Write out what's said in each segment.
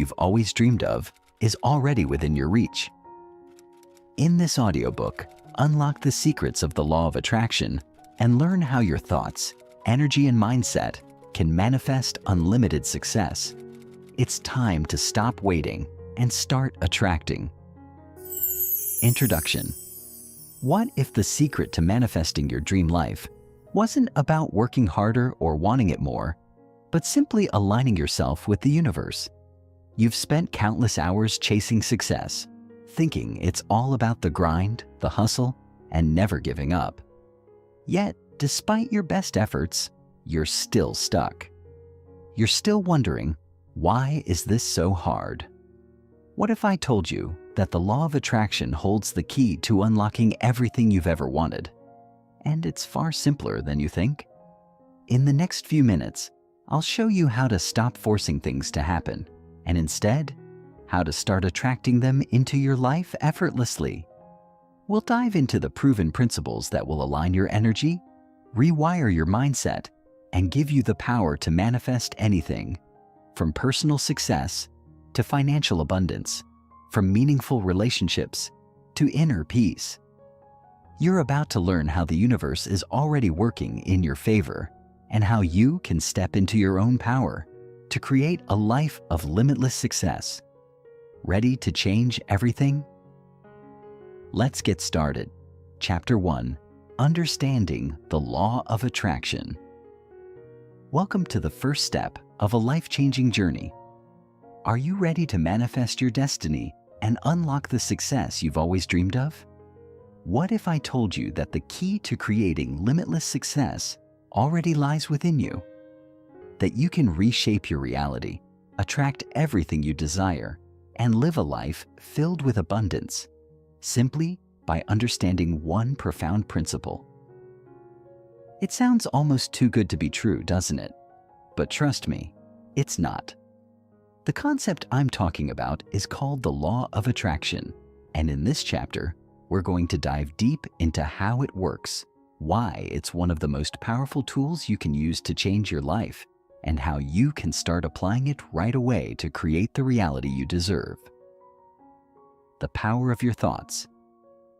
you've always dreamed of is already within your reach. In this audiobook, unlock the secrets of the law of attraction and learn how your thoughts, energy, and mindset can manifest unlimited success. It's time to stop waiting and start attracting. Introduction. What if the secret to manifesting your dream life wasn't about working harder or wanting it more, but simply aligning yourself with the universe? You've spent countless hours chasing success, thinking it's all about the grind, the hustle, and never giving up. Yet, despite your best efforts, you're still stuck. You're still wondering, why is this so hard? What if I told you that the law of attraction holds the key to unlocking everything you've ever wanted? And it's far simpler than you think. In the next few minutes, I'll show you how to stop forcing things to happen, and instead, how to start attracting them into your life effortlessly. We'll dive into the proven principles that will align your energy, rewire your mindset, and give you the power to manifest anything, from personal success to financial abundance, from meaningful relationships to inner peace. You're about to learn how the universe is already working in your favor and how you can step into your own power to create a life of limitless success. Ready to change everything? Let's get started. Chapter 1: Understanding the Law of Attraction. Welcome to the first step of a life-changing journey. Are you ready to manifest your destiny and unlock the success you've always dreamed of? What if I told you that the key to creating limitless success already lies within you? That you can reshape your reality, attract everything you desire, and live a life filled with abundance, simply by understanding one profound principle. It sounds almost too good to be true, doesn't it? But trust me, it's not. The concept I'm talking about is called the law of attraction, and in this chapter, we're going to dive deep into how it works, why it's one of the most powerful tools you can use to change your life, and how you can start applying it right away to create the reality you deserve. The power of your thoughts.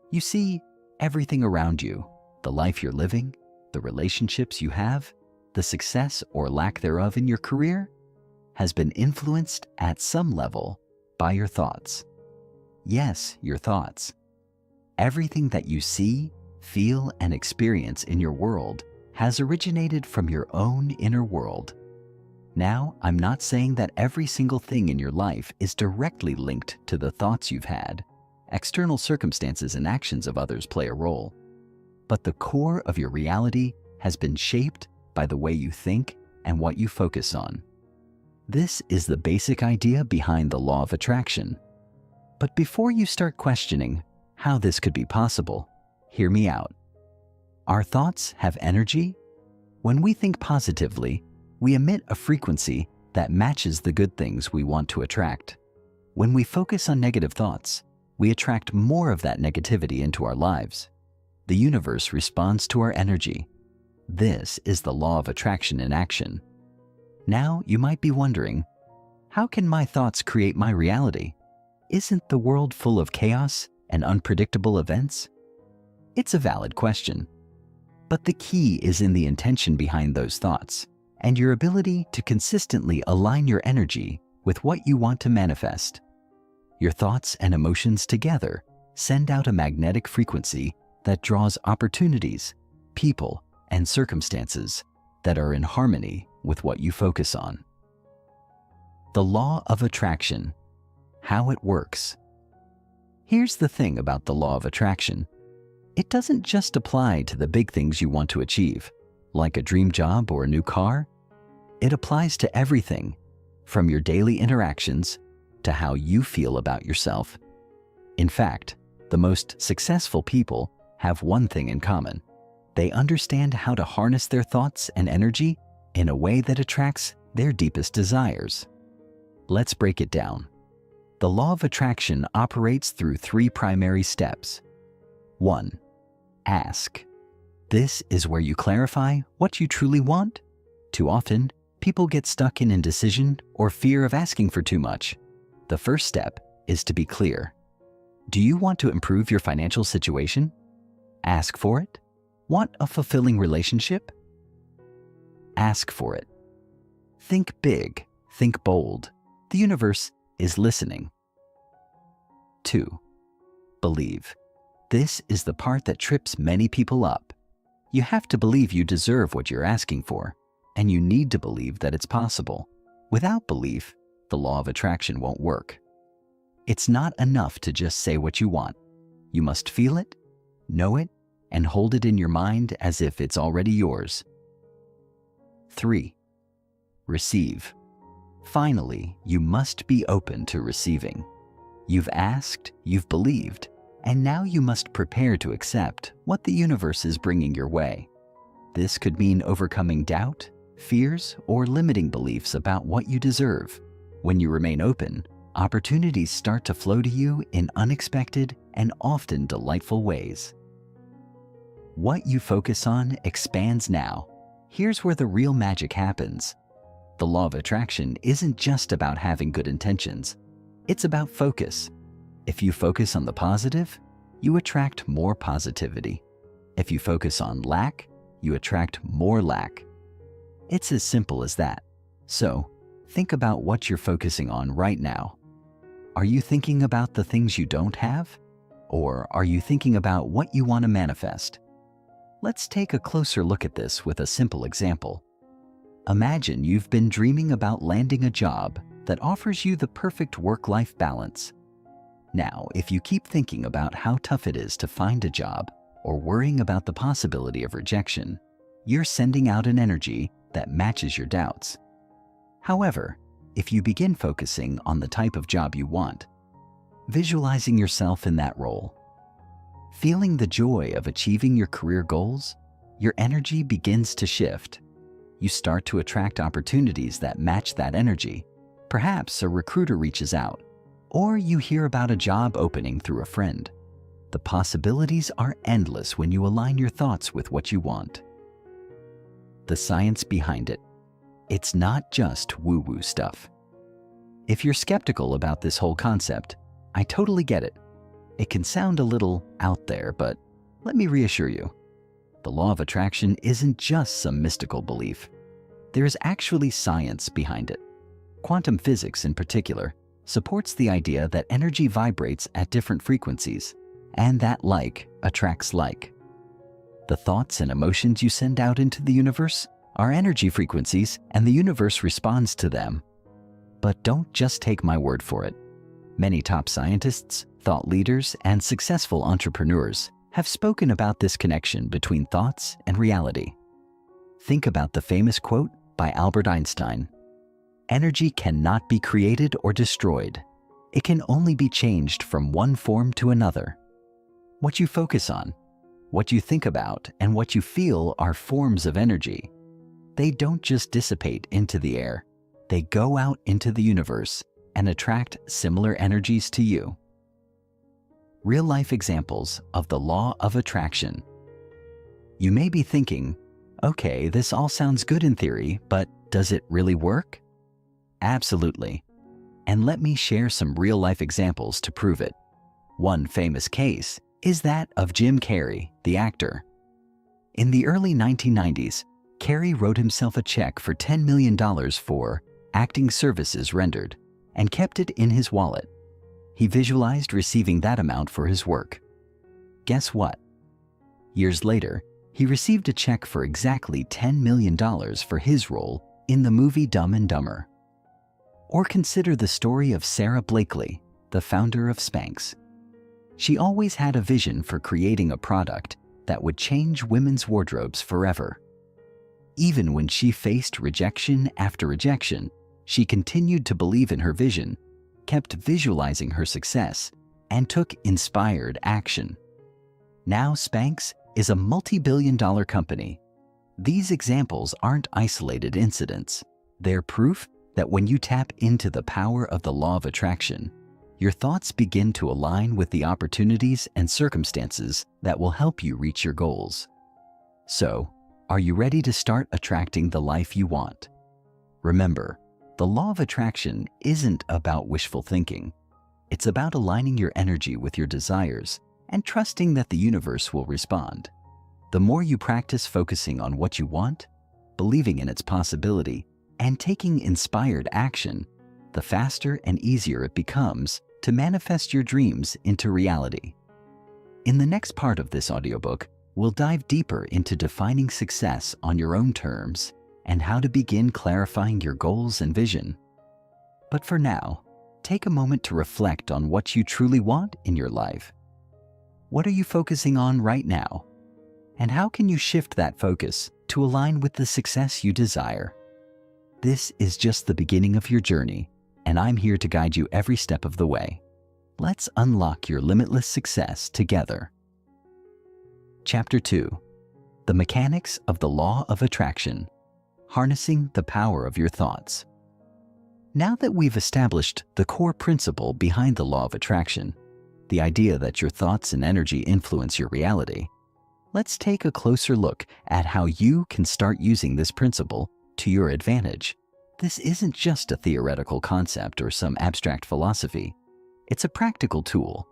You see, everything around you, the life you're living, the relationships you have, the success or lack thereof in your career, has been influenced at some level by your thoughts. Yes, your thoughts. Everything that you see, feel, and experience in your world has originated from your own inner world. Now, I'm not saying that every single thing in your life is directly linked to the thoughts you've had. External circumstances and actions of others play a role. But the core of your reality has been shaped by the way you think and what you focus on. This is the basic idea behind the law of attraction. But before you start questioning how this could be possible, hear me out. Our thoughts have energy. When we think positively, we emit a frequency that matches the good things we want to attract. When we focus on negative thoughts, we attract more of that negativity into our lives. The universe responds to our energy. This is the law of attraction in action. Now you might be wondering, how can my thoughts create my reality? Isn't the world full of chaos and unpredictable events? It's a valid question. But the key is in the intention behind those thoughts and your ability to consistently align your energy with what you want to manifest. Your thoughts and emotions together send out a magnetic frequency that draws opportunities, people, and circumstances that are in harmony with what you focus on. The law of attraction. How it works. Here's the thing about the law of attraction. It doesn't just apply to the big things you want to achieve, like a dream job or a new car. It applies to everything, from your daily interactions to how you feel about yourself. In fact, the most successful people have one thing in common. They understand how to harness their thoughts and energy in a way that attracts their deepest desires. Let's break it down. The law of attraction operates through 3 primary steps. 1. Ask. This is where you clarify what you truly want. Too often, people get stuck in indecision or fear of asking for too much, The first step is to be clear. Do you want to improve your financial situation? Ask for it. Want a fulfilling relationship? Ask for it. Think big, think bold. The universe is listening. 2. Believe. This is the part that trips many people up. You have to believe you deserve what you're asking for, and you need to believe that it's possible. Without belief, the law of attraction won't work. It's not enough to just say what you want. You must feel it, know it, and hold it in your mind as if it's already yours. 3. Receive. Finally, you must be open to receiving. You've asked, you've believed, and now you must prepare to accept what the universe is bringing your way. This could mean overcoming doubt, fears, or limiting beliefs about what you deserve. When you remain open, opportunities start to flow to you in unexpected and often delightful ways. What you focus on expands now. Here's where the real magic happens. The law of attraction isn't just about having good intentions. It's about focus. If you focus on the positive, you attract more positivity. If you focus on lack, you attract more lack. It's as simple as that. So, think about what you're focusing on right now. Are you thinking about the things you don't have? Or are you thinking about what you want to manifest? Let's take a closer look at this with a simple example. Imagine you've been dreaming about landing a job that offers you the perfect work-life balance. Now, if you keep thinking about how tough it is to find a job or worrying about the possibility of rejection, you're sending out an energy that matches your doubts. However, if you begin focusing on the type of job you want, visualizing yourself in that role, feeling the joy of achieving your career goals, your energy begins to shift. You start to attract opportunities that match that energy. Perhaps a recruiter reaches out, or you hear about a job opening through a friend. The possibilities are endless when you align your thoughts with what you want. The science behind it. It's not just woo-woo stuff. If you're skeptical about this whole concept, I totally get it. It can sound a little out there, but let me reassure you. The law of attraction isn't just some mystical belief. There's actually science behind it. Quantum physics, in particular, supports the idea that energy vibrates at different frequencies, and that like attracts like. The thoughts and emotions you send out into the universe are energy frequencies, and the universe responds to them. But don't just take my word for it. Many top scientists, thought leaders, and successful entrepreneurs have spoken about this connection between thoughts and reality. Think about the famous quote by Albert Einstein: "Energy cannot be created or destroyed. It can only be changed from one form to another." What you focus on, what you think about, and what you feel are forms of energy. They don't just dissipate into the air. They go out into the universe and attract similar energies to you. Real-life examples of the law of attraction. You may be thinking, okay, this all sounds good in theory, but does it really work? Absolutely. And let me share some real-life examples to prove it. One famous case is that of Jim Carrey, the actor. In the early 1990s, Carrey wrote himself a check for $10 million for acting services rendered and kept it in his wallet. He visualized receiving that amount for his work. Guess what? Years later, he received a check for exactly $10 million for his role in the movie Dumb and Dumber. Or consider the story of Sarah Blakely, the founder of Spanx. She always had a vision for creating a product that would change women's wardrobes forever. Even when she faced rejection after rejection, she continued to believe in her vision, kept visualizing her success, and took inspired action. Now Spanx is a multi-billion-dollar company. These examples aren't isolated incidents. They're proof that when you tap into the power of the law of attraction, your thoughts begin to align with the opportunities and circumstances that will help you reach your goals. So, are you ready to start attracting the life you want? Remember, The law of attraction isn't about wishful thinking. It's about aligning your energy with your desires and trusting that the universe will respond. The more you practice focusing on what you want, believing in its possibility, and taking inspired action, the faster and easier it becomes to manifest your dreams into reality. In the next part of this audiobook, we'll dive deeper into defining success on your own terms and how to begin clarifying your goals and vision. But for now, take a moment to reflect on what you truly want in your life. What are you focusing on right now? And how can you shift that focus to align with the success you desire? This is just the beginning of your journey, and I'm here to guide you every step of the way. Let's unlock your limitless success together. Chapter 2: The Mechanics of the Law of Attraction. Harnessing the Power of Your Thoughts. Now that we've established the core principle behind the law of attraction, the idea that your thoughts and energy influence your reality, let's take a closer look at how you can start using this principle to your advantage. This isn't just a theoretical concept or some abstract philosophy. It's a practical tool,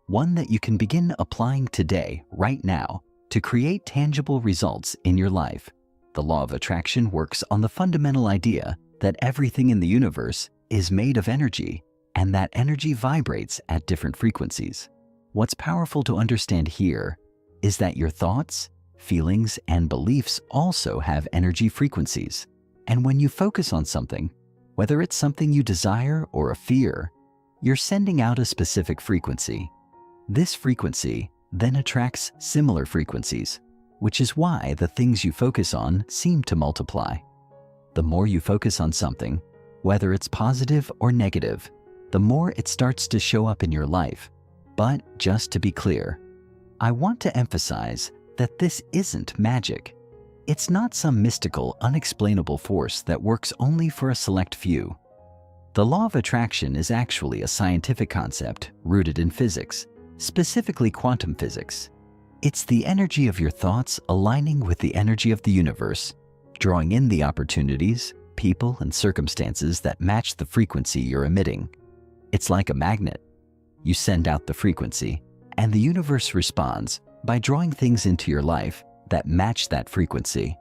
one that you can begin applying today, right now, to create tangible results in your life. The law of attraction works on the fundamental idea that everything in the universe is made of energy, and that energy vibrates at different frequencies. What's powerful to understand here is that your thoughts, feelings, and beliefs also have energy frequencies. And when you focus on something, whether it's something you desire or a fear, you're sending out a specific frequency. This frequency then attracts similar frequencies, which is why the things you focus on seem to multiply. The more you focus on something, whether it's positive or negative, the more it starts to show up in your life. But just to be clear, I want to emphasize that this isn't magic. It's not some mystical, unexplainable force that works only for a select few. The law of attraction is actually a scientific concept rooted in physics, specifically quantum physics. It's the energy of your thoughts aligning with the energy of the universe, drawing in the opportunities, people, and circumstances that match the frequency you're emitting. It's like a magnet. You send out the frequency, and the universe responds by drawing things into your life that match that frequency.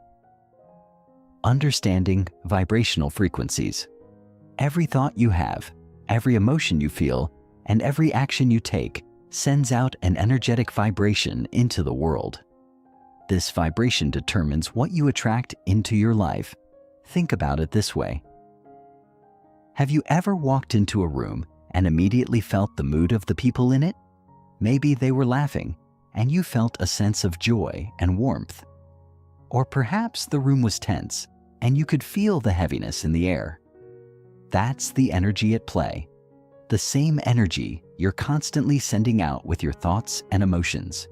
Understanding vibrational frequencies. Every thought you have, every emotion you feel, and every action you take sends out an energetic vibration into the world. This vibration determines what you attract into your life. Think about it this way. Have you ever walked into a room and immediately felt the mood of the people in it? Maybe they were laughing, and you felt a sense of joy and warmth. Or perhaps the room was tense, and you could feel the heaviness in the air. That's the energy at play. The same energy you're constantly sending out with your thoughts and emotions.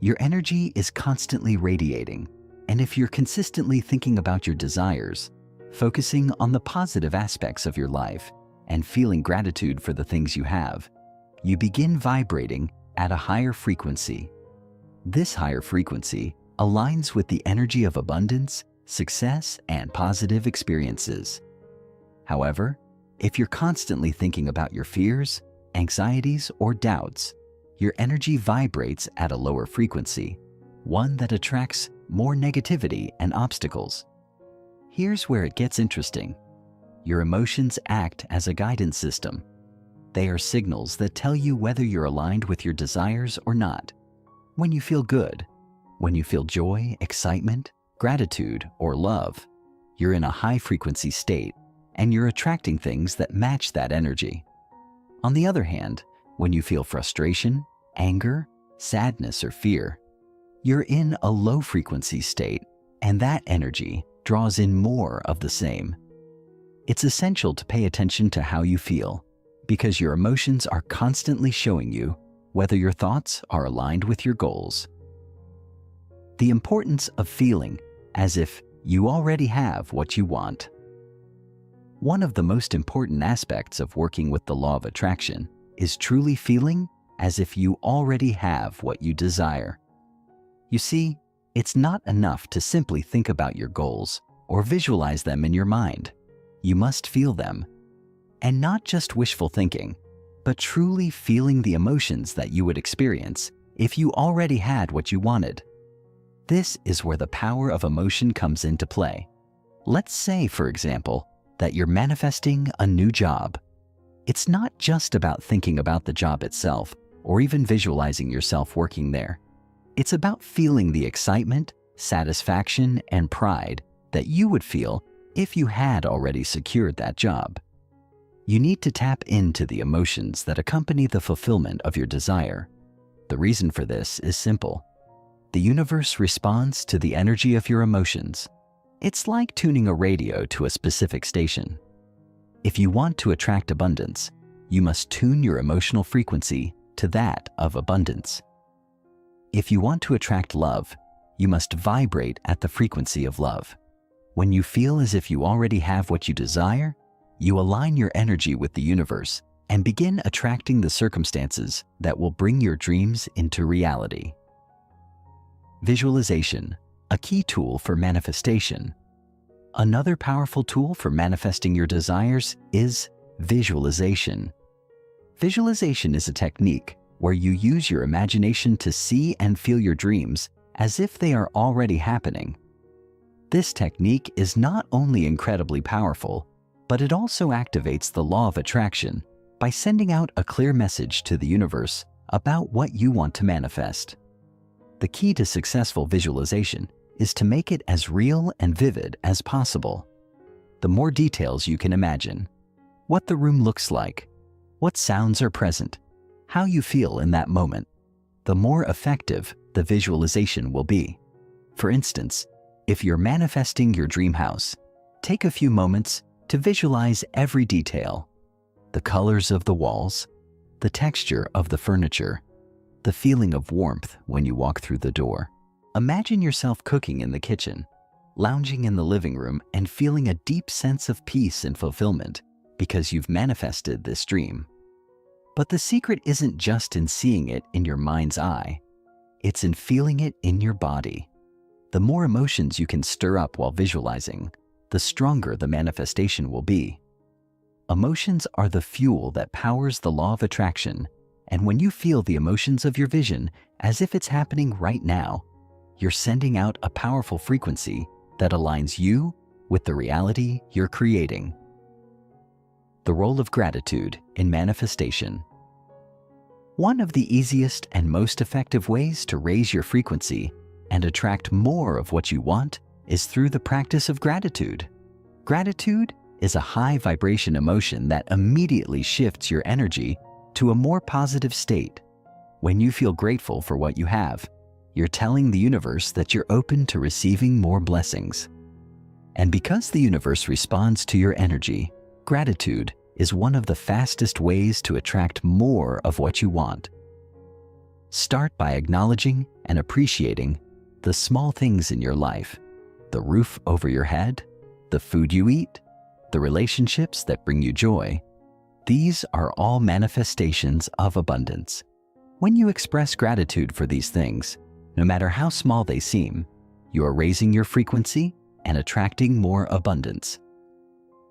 Your energy is constantly radiating, and if you're consistently thinking about your desires, focusing on the positive aspects of your life, and feeling gratitude for the things you have, you begin vibrating at a higher frequency. This higher frequency aligns with the energy of abundance, success, and positive experiences. However, if you're constantly thinking about your fears, anxieties, or doubts, your energy vibrates at a lower frequency, one that attracts more negativity and obstacles. Here's where it gets interesting. Your emotions act as a guidance system. They are signals that tell you whether you're aligned with your desires or not. When you feel good, when you feel joy, excitement, gratitude, or love, you're in a high-frequency state, and you're attracting things that match that energy. On the other hand, when you feel frustration, anger, sadness, or fear, you're in a low-frequency state, and that energy draws in more of the same. It's essential to pay attention to how you feel, because your emotions are constantly showing you whether your thoughts are aligned with your goals. The importance of feeling as if you already have what you want. One of the most important aspects of working with the law of attraction is truly feeling as if you already have what you desire. You see, it's not enough to simply think about your goals or visualize them in your mind. you must feel them. And not just wishful thinking, but truly feeling the emotions that you would experience if you already had what you wanted. This is where the power of emotion comes into play. Let's say, for example, that you're manifesting a new job. It's not just about thinking about the job itself or even visualizing yourself working there. It's about feeling the excitement, satisfaction, and pride that you would feel if you had already secured that job. You need to tap into the emotions that accompany the fulfillment of your desire. The reason for this is simple. The universe responds to the energy of your emotions. It's like tuning a radio to a specific station. If you want to attract abundance, you must tune your emotional frequency to that of abundance. If you want to attract love, you must vibrate at the frequency of love. When you feel as if you already have what you desire, you align your energy with the universe and begin attracting the circumstances that will bring your dreams into reality. Visualization, a key tool for manifestation. Another powerful tool for manifesting your desires is visualization. Visualization is a technique where you use your imagination to see and feel your dreams as if they are already happening. This technique is not only incredibly powerful, but it also activates the law of attraction by sending out a clear message to the universe about what you want to manifest. The key to successful visualization is to make it as real and vivid as possible. The more details you can imagine, what the room looks like, what sounds are present, how you feel in that moment, the more effective the visualization will be. For instance, if you're manifesting your dream house, take a few moments to visualize every detail: the colors of the walls, the texture of the furniture, the feeling of warmth when you walk through the door. Imagine yourself cooking in the kitchen, lounging in the living room, and feeling a deep sense of peace and fulfillment because you've manifested this dream. But the secret isn't just in seeing it in your mind's eye, it's in feeling it in your body. The more emotions you can stir up while visualizing, the stronger the manifestation will be. Emotions are the fuel that powers the law of attraction, and when you feel the emotions of your vision as if it's happening right now, you're sending out a powerful frequency that aligns you with the reality you're creating. The role of gratitude in manifestation. One of the easiest and most effective ways to raise your frequency and attract more of what you want is through the practice of gratitude. Gratitude is a high vibration emotion that immediately shifts your energy to a more positive state. When you feel grateful for what you have, you're telling the universe that you're open to receiving more blessings. And because the universe responds to your energy, gratitude is one of the fastest ways to attract more of what you want. Start by acknowledging and appreciating the small things in your life: the roof over your head, the food you eat, the relationships that bring you joy. These are all manifestations of abundance. When you express gratitude for these things, no matter how small they seem, you are raising your frequency and attracting more abundance.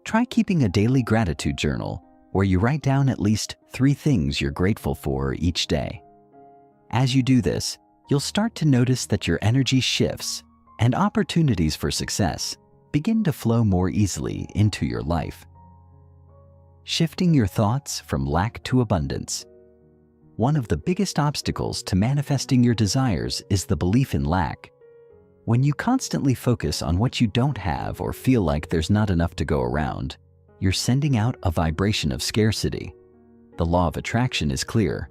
Try keeping a daily gratitude journal where you write down at least 3 things you're grateful for each day. As you do this, you'll start to notice that your energy shifts and opportunities for success begin to flow more easily into your life. Shifting your thoughts from lack to abundance. One of the biggest obstacles to manifesting your desires is the belief in lack. When you constantly focus on what you don't have or feel like there's not enough to go around, you're sending out a vibration of scarcity. The law of attraction is clear: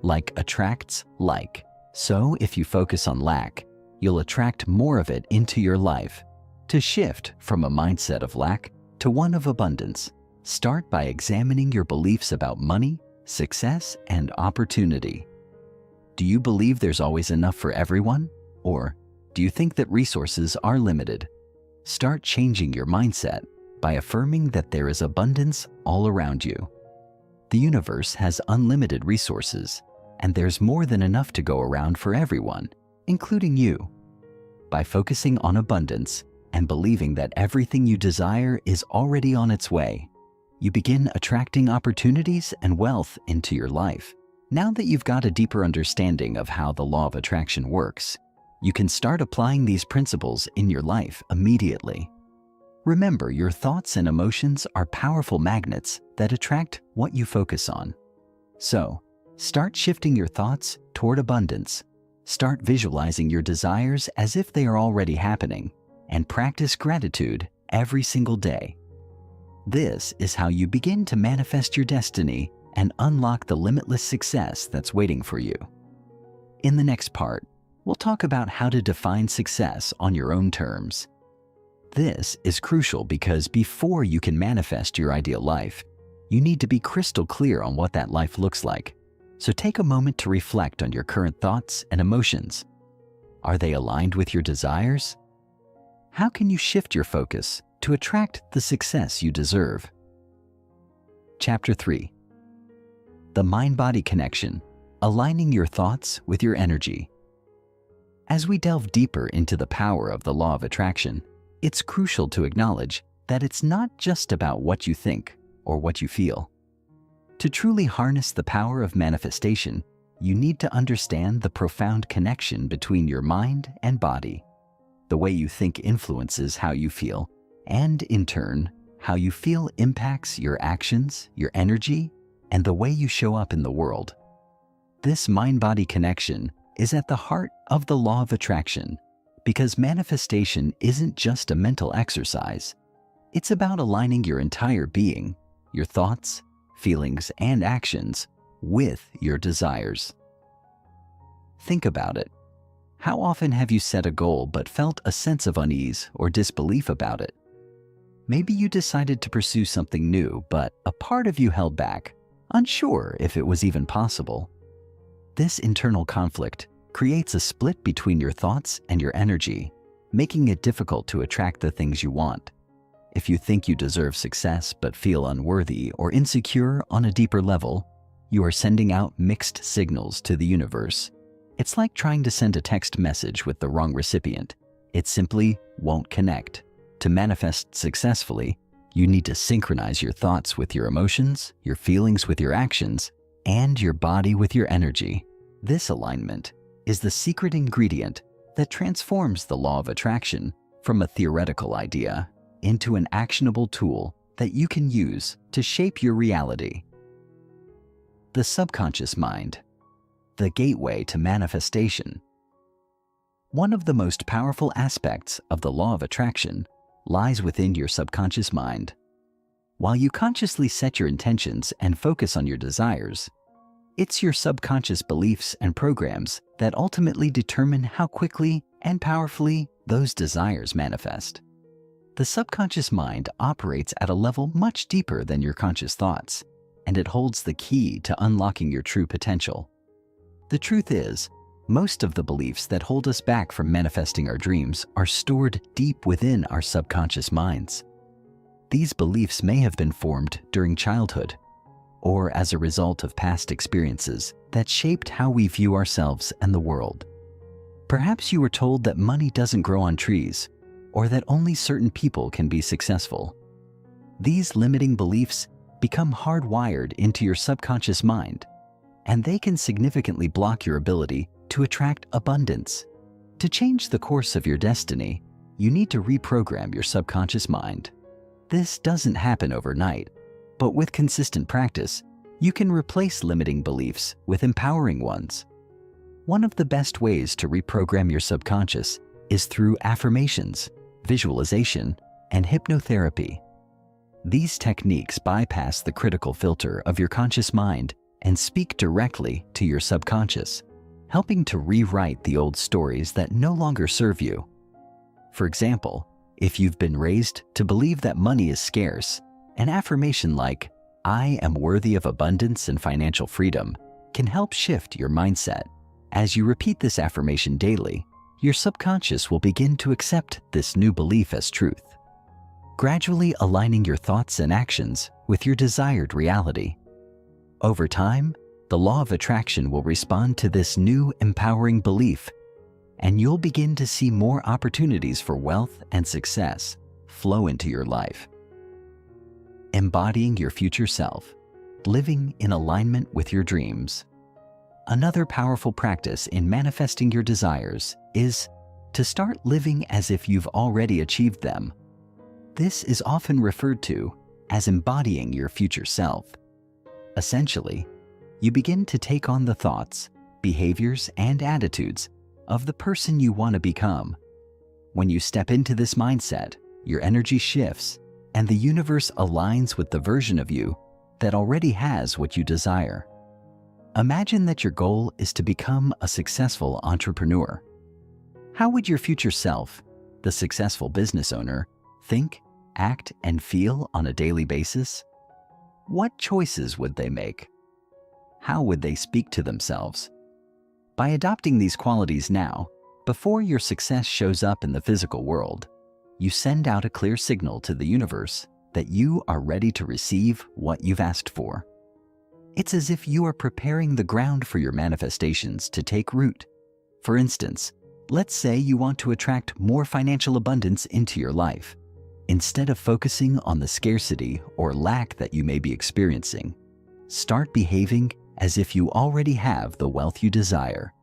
like attracts like. So if you focus on lack, you'll attract more of it into your life. To shift from a mindset of lack to one of abundance, start by examining your beliefs about money, success, and opportunity. Do you believe there's always enough for everyone? Or do you think that resources are limited? Start changing your mindset by affirming that there is abundance all around you. The universe has unlimited resources, and there's more than enough to go around for everyone, including you. By focusing on abundance, and believing that everything you desire is already on its way, you begin attracting opportunities and wealth into your life. Now that you've got a deeper understanding of how the law of attraction works, you can start applying these principles in your life immediately. Remember, your thoughts and emotions are powerful magnets that attract what you focus on. So, start shifting your thoughts toward abundance. Start visualizing your desires as if they are already happening, and practice gratitude every single day. This is how you begin to manifest your destiny and unlock the limitless success that's waiting for you. In the next part, we'll talk about how to define success on your own terms. This is crucial because before you can manifest your ideal life, you need to be crystal clear on what that life looks like. So take a moment to reflect on your current thoughts and emotions. Are they aligned with your desires? How can you shift your focus to attract the success you deserve? Chapter 3. The mind-body connection, aligning your thoughts with your energy. As we delve deeper into the power of the law of attraction, it's crucial to acknowledge that it's not just about what you think or what you feel. To truly harness the power of manifestation, you need to understand the profound connection between your mind and body. The way you think influences how you feel, and in turn, how you feel impacts your actions, your energy, and the way you show up in the world. This mind-body connection is at the heart of the law of attraction, because manifestation isn't just a mental exercise. It's about aligning your entire being, your thoughts, feelings, and actions with your desires. Think about it. How often have you set a goal but felt a sense of unease or disbelief about it? Maybe you decided to pursue something new, but a part of you held back, unsure if it was even possible. This internal conflict creates a split between your thoughts and your energy, making it difficult to attract the things you want. If you think you deserve success but feel unworthy or insecure on a deeper level, you are sending out mixed signals to the universe. It's like trying to send a text message with the wrong recipient. It simply won't connect. To manifest successfully, you need to synchronize your thoughts with your emotions, your feelings with your actions, and your body with your energy. This alignment is the secret ingredient that transforms the law of attraction from a theoretical idea into an actionable tool that you can use to shape your reality. The subconscious mind, the gateway to manifestation. One of the most powerful aspects of the law of attraction lies within your subconscious mind. While you consciously set your intentions and focus on your desires, it's your subconscious beliefs and programs that ultimately determine how quickly and powerfully those desires manifest. The subconscious mind operates at a level much deeper than your conscious thoughts, and it holds the key to unlocking your true potential. The truth is, most of the beliefs that hold us back from manifesting our dreams are stored deep within our subconscious minds. These beliefs may have been formed during childhood, or as a result of past experiences that shaped how we view ourselves and the world. Perhaps you were told that money doesn't grow on trees, or that only certain people can be successful. These limiting beliefs become hardwired into your subconscious mind, and they can significantly block your ability to attract abundance. To change the course of your destiny, you need to reprogram your subconscious mind. This doesn't happen overnight, but with consistent practice, you can replace limiting beliefs with empowering ones. One of the best ways to reprogram your subconscious is through affirmations, visualization, and hypnotherapy. These techniques bypass the critical filter of your conscious mind and speak directly to your subconscious, helping to rewrite the old stories that no longer serve you. For example, if you've been raised to believe that money is scarce, an affirmation like, "I am worthy of abundance and financial freedom," can help shift your mindset. As you repeat this affirmation daily, your subconscious will begin to accept this new belief as truth, gradually aligning your thoughts and actions with your desired reality. Over time, the law of attraction will respond to this new empowering belief, and you'll begin to see more opportunities for wealth and success flow into your life. Embodying your future self, living in alignment with your dreams. Another powerful practice in manifesting your desires is to start living as if you've already achieved them. This is often referred to as embodying your future self. Essentially, you begin to take on the thoughts, behaviors, and attitudes of the person you want to become. When you step into this mindset, your energy shifts and the universe aligns with the version of you that already has what you desire. Imagine that your goal is to become a successful entrepreneur. How would your future self, the successful business owner, think, act, and feel on a daily basis? What choices would they make? How would they speak to themselves? By adopting these qualities now, before your success shows up in the physical world, you send out a clear signal to the universe that you are ready to receive what you've asked for. It's as if you are preparing the ground for your manifestations to take root. For instance, let's say you want to attract more financial abundance into your life. Instead of focusing on the scarcity or lack that you may be experiencing, start behaving as if you already have the wealth you desire.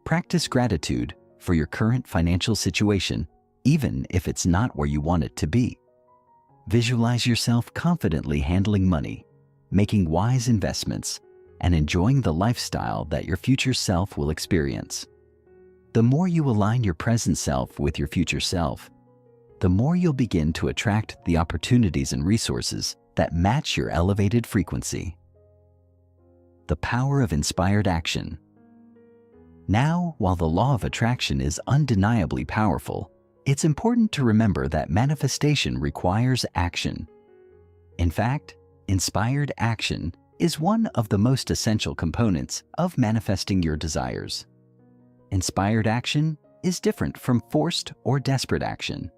Practice gratitude for your current financial situation, even if it's not where you want it to be. Visualize yourself confidently handling money, making wise investments, and enjoying the lifestyle that your future self will experience. The more you align your present self with your future self, the more you'll begin to attract the opportunities and resources that match your elevated frequency. The power of inspired action. Now, while the law of attraction is undeniably powerful, it's important to remember that manifestation requires action. In fact, inspired action is one of the most essential components of manifesting your desires. Inspired action is different from forced or desperate action.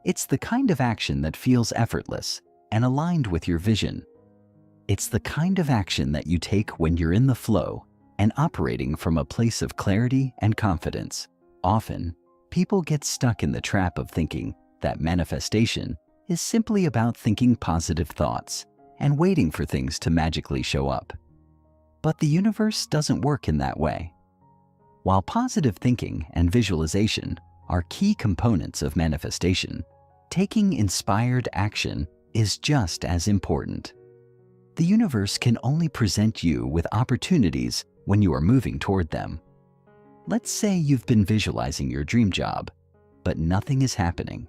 It's the kind of action that feels effortless and aligned with your vision. It's the kind of action that you take when you're in the flow and operating from a place of clarity and confidence. Often, people get stuck in the trap of thinking that manifestation is simply about thinking positive thoughts and waiting for things to magically show up. But the universe doesn't work in that way. While positive thinking and visualization are key components of manifestation, taking inspired action is just as important. The universe can only present you with opportunities when you are moving toward them. Let's say you've been visualizing your dream job, but nothing is happening.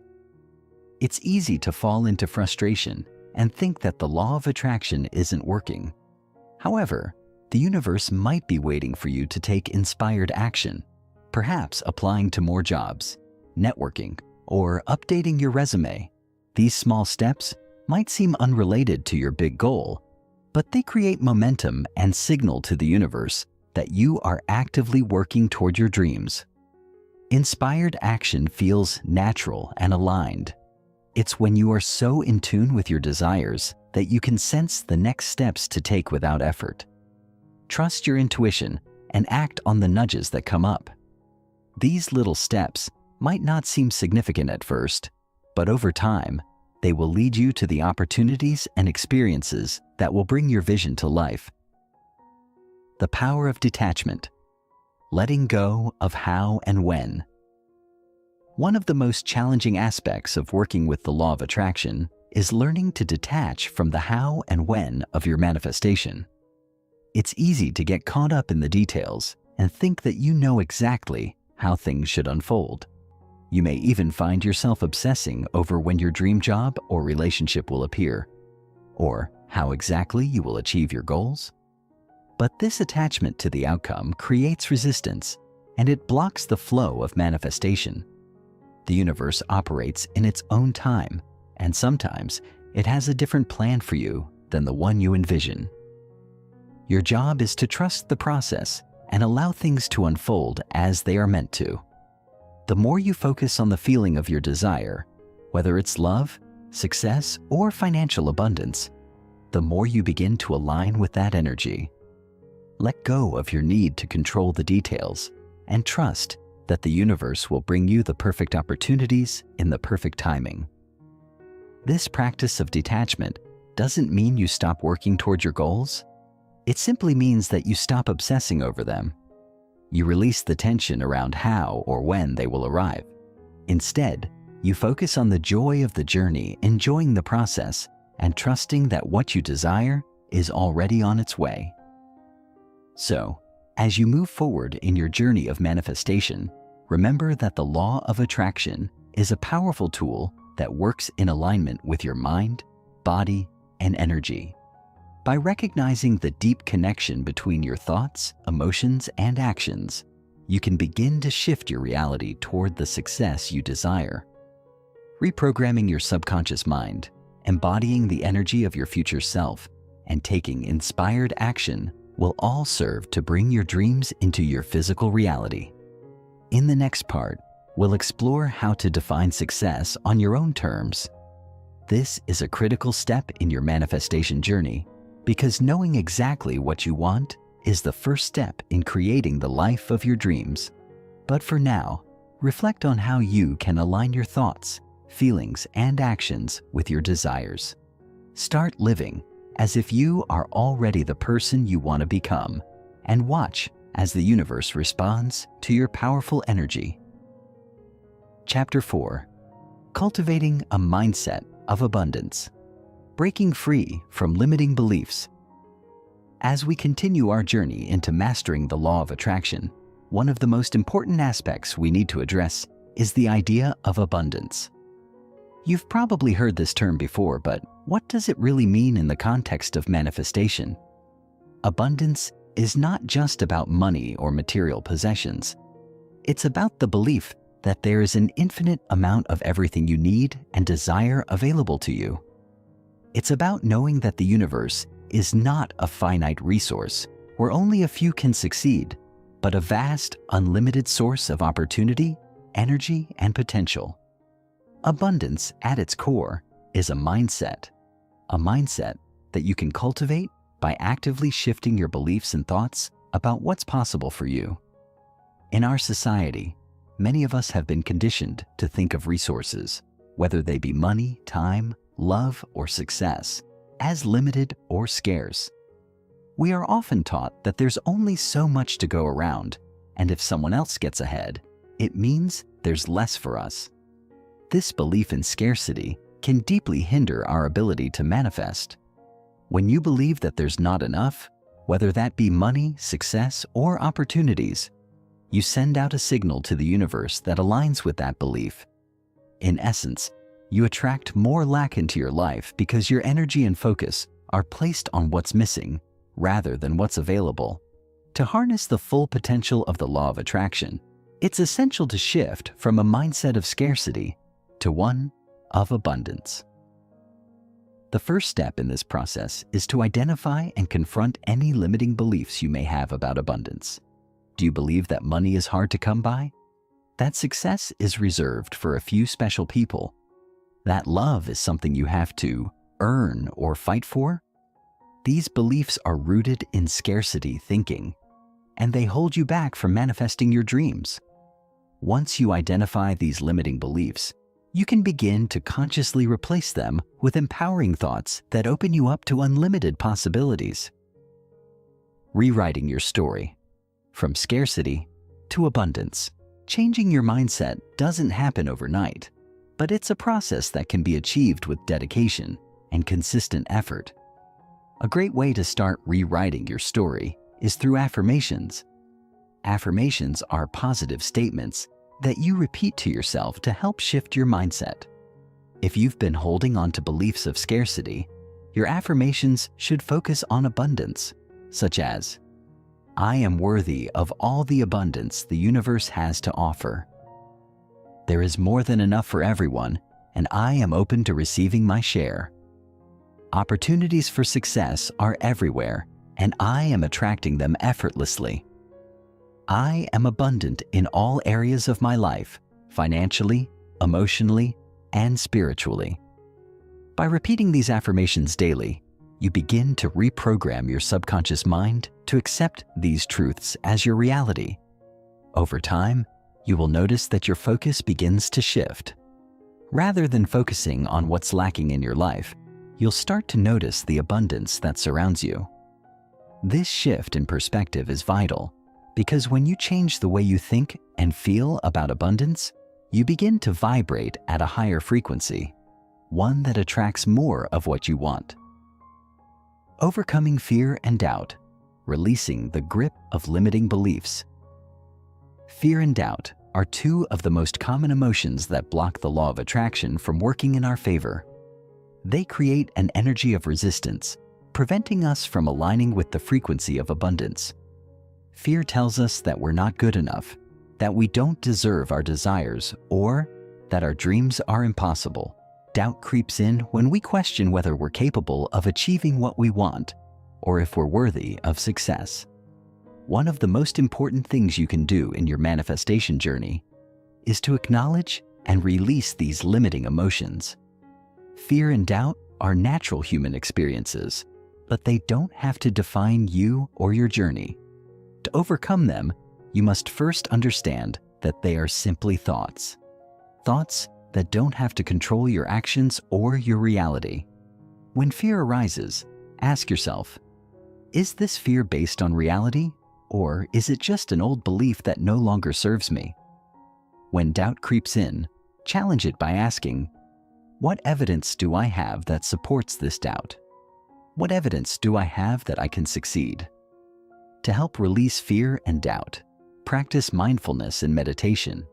It's easy to fall into frustration and think that the law of attraction isn't working. However, the universe might be waiting for you to take inspired action, perhaps applying to more jobs, networking, or updating your resume. These small steps might seem unrelated to your big goal, but they create momentum and signal to the universe that you are actively working toward your dreams. Inspired action feels natural and aligned. It's when you are so in tune with your desires that you can sense the next steps to take without effort. Trust your intuition and act on the nudges that come up. These little steps might not seem significant at first, but over time, they will lead you to the opportunities and experiences that will bring your vision to life. The power of detachment. Letting go of how and when. One of the most challenging aspects of working with the law of attraction is learning to detach from the how and when of your manifestation. It's easy to get caught up in the details and think that you know exactly how things should unfold. You may even find yourself obsessing over when your dream job or relationship will appear, or how exactly you will achieve your goals. But this attachment to the outcome creates resistance, and it blocks the flow of manifestation. The universe operates in its own time, and sometimes it has a different plan for you than the one you envision. Your job is to trust the process and allow things to unfold as they are meant to. The more you focus on the feeling of your desire, whether it's love, success, or financial abundance, the more you begin to align with that energy. Let go of your need to control the details and trust that the universe will bring you the perfect opportunities in the perfect timing. This practice of detachment doesn't mean you stop working toward your goals. It simply means that you stop obsessing over them. You release the tension around how or when they will arrive. Instead, you focus on the joy of the journey, enjoying the process, and trusting that what you desire is already on its way. So, as you move forward in your journey of manifestation, remember that the law of attraction is a powerful tool that works in alignment with your mind, body, and energy. By recognizing the deep connection between your thoughts, emotions, and actions, you can begin to shift your reality toward the success you desire. Reprogramming your subconscious mind, embodying the energy of your future self, and taking inspired action will all serve to bring your dreams into your physical reality. In the next part, we'll explore how to define success on your own terms. This is a critical step in your manifestation journey because knowing exactly what you want is the first step in creating the life of your dreams. But for now, reflect on how you can align your thoughts, feelings, and actions with your desires. Start living as if you are already the person you want to become, and watch as the universe responds to your powerful energy. Chapter 4. Cultivating a mindset of abundance. Breaking free from limiting beliefs. As we continue our journey into mastering the law of attraction, one of the most important aspects we need to address is the idea of abundance. You've probably heard this term before, but what does it really mean in the context of manifestation? Abundance is not just about money or material possessions. It's about the belief that there is an infinite amount of everything you need and desire available to you. It's about knowing that the universe is not a finite resource where only a few can succeed, but a vast, unlimited source of opportunity, energy, and potential. Abundance, at its core, is a mindset that you can cultivate by actively shifting your beliefs and thoughts about what's possible for you. In our society, many of us have been conditioned to think of resources, whether they be money, time, love, or success, as limited or scarce. We are often taught that there's only so much to go around, and if someone else gets ahead, it means there's less for us. This belief in scarcity can deeply hinder our ability to manifest. When you believe that there's not enough, whether that be money, success, or opportunities, you send out a signal to the universe that aligns with that belief. In essence, you attract more lack into your life because your energy and focus are placed on what's missing rather than what's available. To harness the full potential of the law of attraction, it's essential to shift from a mindset of scarcity to one of abundance. The first step in this process is to identify and confront any limiting beliefs you may have about abundance. Do you believe that money is hard to come by? That success is reserved for a few special people? That love is something you have to earn or fight for? These beliefs are rooted in scarcity thinking, and they hold you back from manifesting your dreams. Once you identify these limiting beliefs, you can begin to consciously replace them with empowering thoughts that open you up to unlimited possibilities. Rewriting your story. From scarcity to abundance. Changing your mindset doesn't happen overnight, but it's a process that can be achieved with dedication and consistent effort. A great way to start rewriting your story is through affirmations. Affirmations are positive statements that you repeat to yourself to help shift your mindset. If you've been holding on to beliefs of scarcity, your affirmations should focus on abundance, such as, I am worthy of all the abundance the universe has to offer. There is more than enough for everyone, and I am open to receiving my share. Opportunities for success are everywhere, and I am attracting them effortlessly. I am abundant in all areas of my life, financially, emotionally, and spiritually. By repeating these affirmations daily, you begin to reprogram your subconscious mind to accept these truths as your reality. Over time, you will notice that your focus begins to shift. Rather than focusing on what's lacking in your life, you'll start to notice the abundance that surrounds you. This shift in perspective is vital because when you change the way you think and feel about abundance, you begin to vibrate at a higher frequency, one that attracts more of what you want. Overcoming fear and doubt, releasing the grip of limiting beliefs. Fear and doubt are two of the most common emotions that block the law of attraction from working in our favor. They create an energy of resistance, preventing us from aligning with the frequency of abundance. Fear tells us that we're not good enough, that we don't deserve our desires, or that our dreams are impossible. Doubt creeps in when we question whether we're capable of achieving what we want, or if we're worthy of success. One of the most important things you can do in your manifestation journey is to acknowledge and release these limiting emotions. Fear and doubt are natural human experiences, but they don't have to define you or your journey. To overcome them, you must first understand that they are simply thoughts. Thoughts that don't have to control your actions or your reality. When fear arises, ask yourself, is this fear based on reality, or is it just an old belief that no longer serves me? When doubt creeps in, challenge it by asking, what evidence do I have that supports this doubt? What evidence do I have that I can succeed? To help release fear and doubt, practice mindfulness and meditation.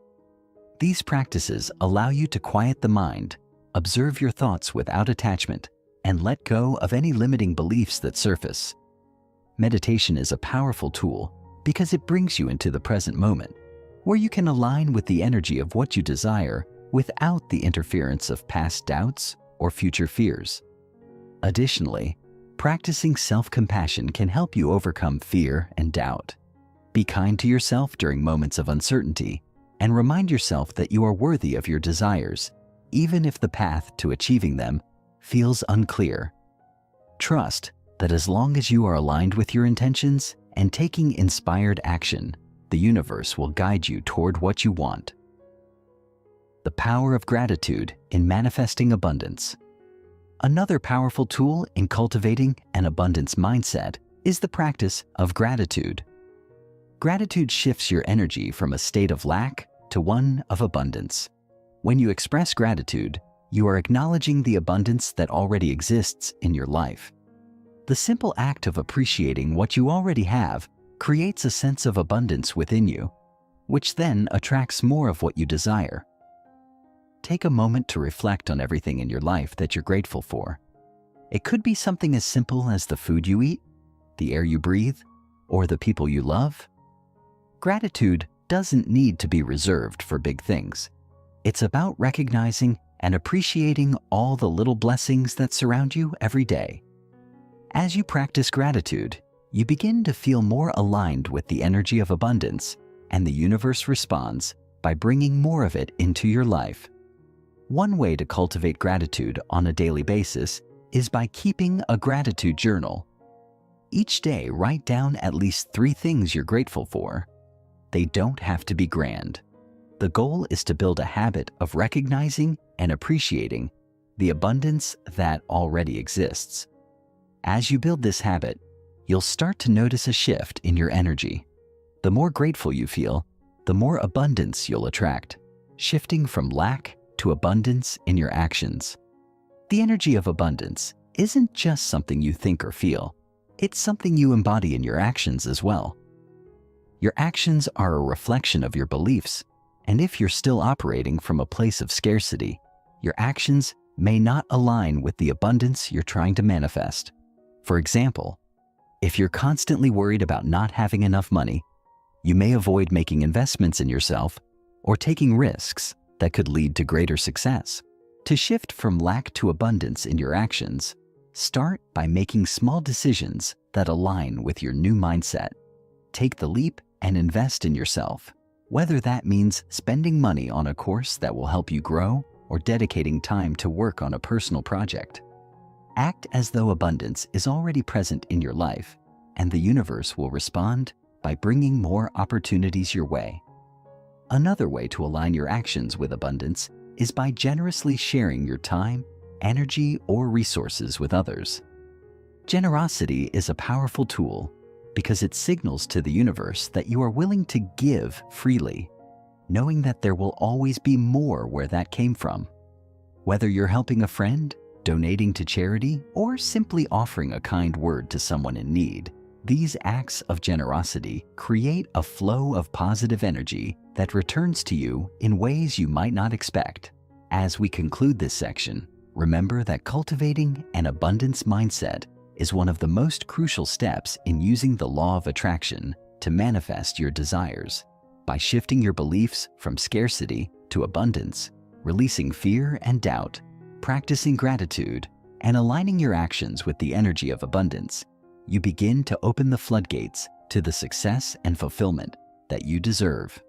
These practices allow you to quiet the mind, observe your thoughts without attachment, and let go of any limiting beliefs that surface. Meditation is a powerful tool because it brings you into the present moment, where you can align with the energy of what you desire without the interference of past doubts or future fears. Additionally, practicing self-compassion can help you overcome fear and doubt. Be kind to yourself during moments of uncertainty and remind yourself that you are worthy of your desires, even if the path to achieving them feels unclear. Trust that as long as you are aligned with your intentions and taking inspired action, the universe will guide you toward what you want. The power of gratitude in manifesting abundance. Another powerful tool in cultivating an abundance mindset is the practice of gratitude. Gratitude shifts your energy from a state of lack to one of abundance. When you express gratitude, you are acknowledging the abundance that already exists in your life. The simple act of appreciating what you already have creates a sense of abundance within you, which then attracts more of what you desire. Take a moment to reflect on everything in your life that you're grateful for. It could be something as simple as the food you eat, the air you breathe, or the people you love. Gratitude doesn't need to be reserved for big things. It's about recognizing and appreciating all the little blessings that surround you every day. As you practice gratitude, you begin to feel more aligned with the energy of abundance, and the universe responds by bringing more of it into your life. One way to cultivate gratitude on a daily basis is by keeping a gratitude journal. Each day, write down at least 3 things you're grateful for. They don't have to be grand. The goal is to build a habit of recognizing and appreciating the abundance that already exists. As you build this habit, you'll start to notice a shift in your energy. The more grateful you feel, the more abundance you'll attract, shifting from lack to abundance in your actions. The energy of abundance isn't just something you think or feel. It's something you embody in your actions as well. Your actions are a reflection of your beliefs, and if you're still operating from a place of scarcity, your actions may not align with the abundance you're trying to manifest. For example, if you're constantly worried about not having enough money, you may avoid making investments in yourself or taking risks that could lead to greater success. To shift from lack to abundance in your actions, start by making small decisions that align with your new mindset. Take the leap and invest in yourself, whether that means spending money on a course that will help you grow or dedicating time to work on a personal project. Act as though abundance is already present in your life, and the universe will respond by bringing more opportunities your way. Another way to align your actions with abundance is by generously sharing your time, energy, or resources with others. Generosity is a powerful tool because it signals to the universe that you are willing to give freely, knowing that there will always be more where that came from. Whether you're helping a friend, donating to charity, or simply offering a kind word to someone in need, these acts of generosity create a flow of positive energy that returns to you in ways you might not expect. As we conclude this section, remember that cultivating an abundance mindset is one of the most crucial steps in using the law of attraction to manifest your desires. By shifting your beliefs from scarcity to abundance, releasing fear and doubt, practicing gratitude, and aligning your actions with the energy of abundance, you begin to open the floodgates to the success and fulfillment that you deserve.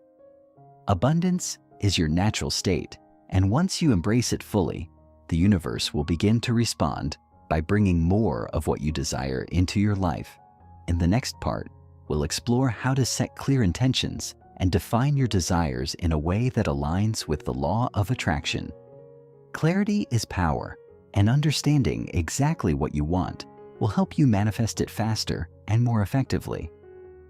Abundance is your natural state, and once you embrace it fully, the universe will begin to respond by bringing more of what you desire into your life. In the next part, we'll explore how to set clear intentions and define your desires in a way that aligns with the law of attraction. Clarity is power, and understanding exactly what you want will help you manifest it faster and more effectively.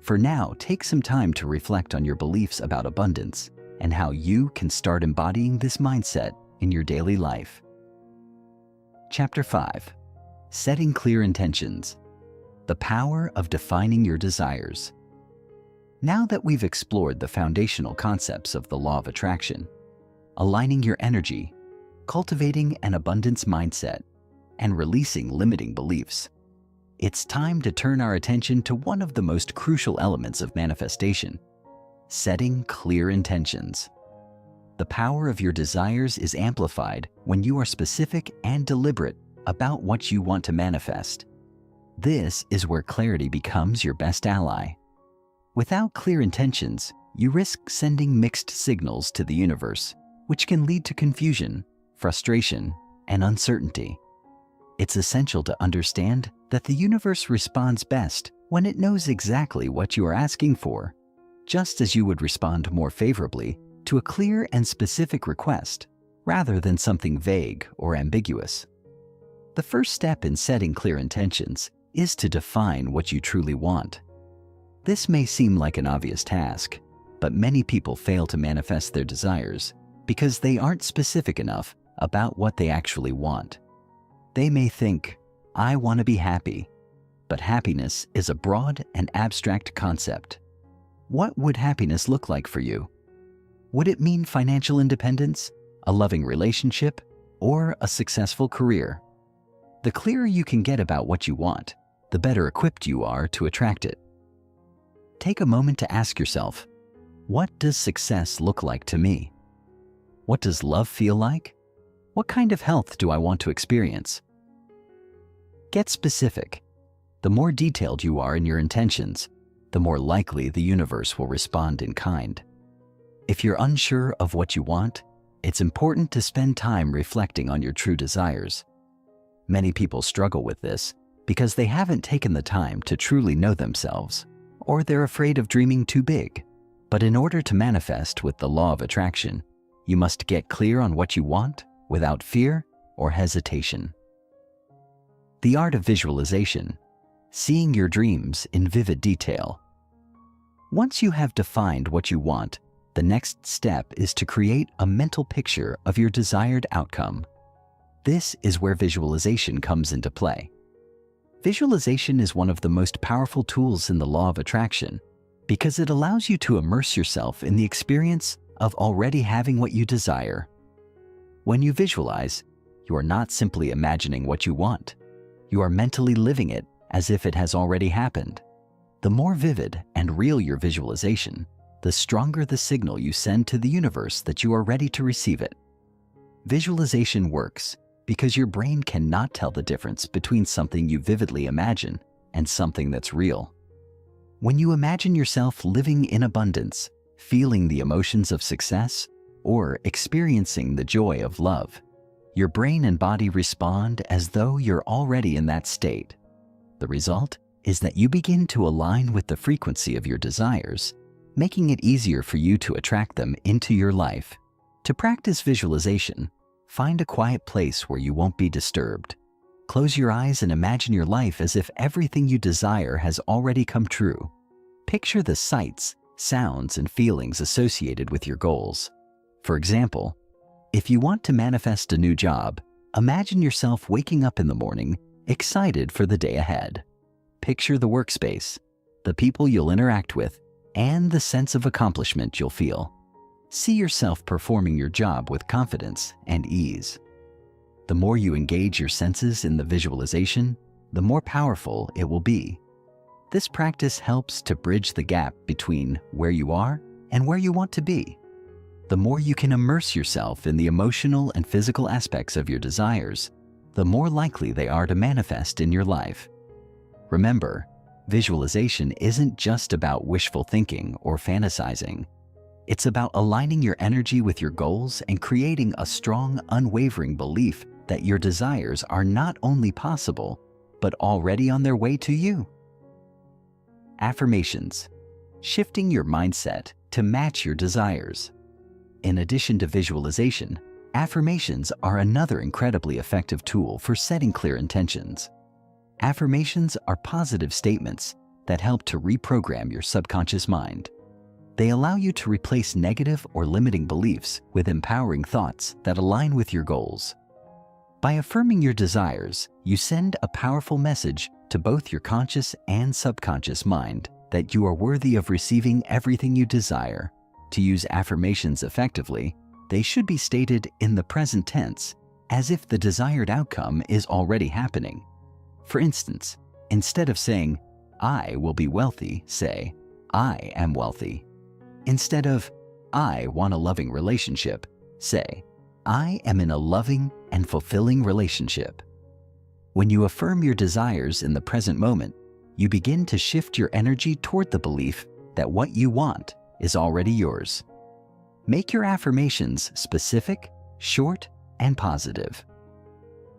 For now, take some time to reflect on your beliefs about abundance and how you can start embodying this mindset in your daily life. Chapter 5. Setting Clear Intentions. The Power of Defining Your Desires. Now that we've explored the foundational concepts of the law of attraction, aligning your energy, cultivating an abundance mindset, and releasing limiting beliefs, it's time to turn our attention to one of the most crucial elements of manifestation: setting clear intentions. The power of your desires is amplified when you are specific and deliberate about what you want to manifest. This is where clarity becomes your best ally. Without clear intentions, you risk sending mixed signals to the universe, which can lead to confusion, frustration, and uncertainty. It's essential to understand that the universe responds best when it knows exactly what you are asking for, just as you would respond more favorably to a clear and specific request rather than something vague or ambiguous. The first step in setting clear intentions is to define what you truly want. This may seem like an obvious task, but many people fail to manifest their desires because they aren't specific enough about what they actually want. They may think, "I want to be happy," but happiness is a broad and abstract concept. What would happiness look like for you? Would it mean financial independence, a loving relationship, or a successful career? The clearer you can get about what you want, the better equipped you are to attract it. Take a moment to ask yourself, what does success look like to me? What does love feel like? What kind of health do I want to experience? Get specific. The more detailed you are in your intentions, the more likely the universe will respond in kind. If you're unsure of what you want, it's important to spend time reflecting on your true desires. Many people struggle with this because they haven't taken the time to truly know themselves, or they're afraid of dreaming too big. But in order to manifest with the law of attraction, you must get clear on what you want without fear or hesitation. The art of visualization, seeing your dreams in vivid detail. Once you have defined what you want, the next step is to create a mental picture of your desired outcome. This is where visualization comes into play. Visualization is one of the most powerful tools in the law of attraction because it allows you to immerse yourself in the experience of already having what you desire. When you visualize, you are not simply imagining what you want. You are mentally living it as if it has already happened. The more vivid and real your visualization, the stronger the signal you send to the universe that you are ready to receive it. Visualization works because your brain cannot tell the difference between something you vividly imagine and something that's real. When you imagine yourself living in abundance, feeling the emotions of success, or experiencing the joy of love, your brain and body respond as though you're already in that state. The result is that you begin to align with the frequency of your desires, making it easier for you to attract them into your life. To practice visualization, find a quiet place where you won't be disturbed. Close your eyes and imagine your life as if everything you desire has already come true. Picture the sights, sounds, and feelings associated with your goals. For example, if you want to manifest a new job, imagine yourself waking up in the morning, excited for the day ahead. Picture the workspace, the people you'll interact with, and the sense of accomplishment you'll feel. See yourself performing your job with confidence and ease. The more you engage your senses in the visualization, the more powerful it will be. This practice helps to bridge the gap between where you are and where you want to be. The more you can immerse yourself in the emotional and physical aspects of your desires, the more likely they are to manifest in your life. Remember, visualization isn't just about wishful thinking or fantasizing. It's about aligning your energy with your goals and creating a strong, unwavering belief that your desires are not only possible, but already on their way to you. Affirmations. Shifting your mindset to match your desires. In addition to visualization, affirmations are another incredibly effective tool for setting clear intentions. Affirmations are positive statements that help to reprogram your subconscious mind. They allow you to replace negative or limiting beliefs with empowering thoughts that align with your goals. By affirming your desires, you send a powerful message to both your conscious and subconscious mind that you are worthy of receiving everything you desire. To use affirmations effectively, they should be stated in the present tense, as if the desired outcome is already happening. For instance, instead of saying, "I will be wealthy," say, "I am wealthy." Instead of, "I want a loving relationship," say, "I am in a loving and fulfilling relationship." When you affirm your desires in the present moment, you begin to shift your energy toward the belief that what you want is already yours. Make your affirmations specific, short, and positive.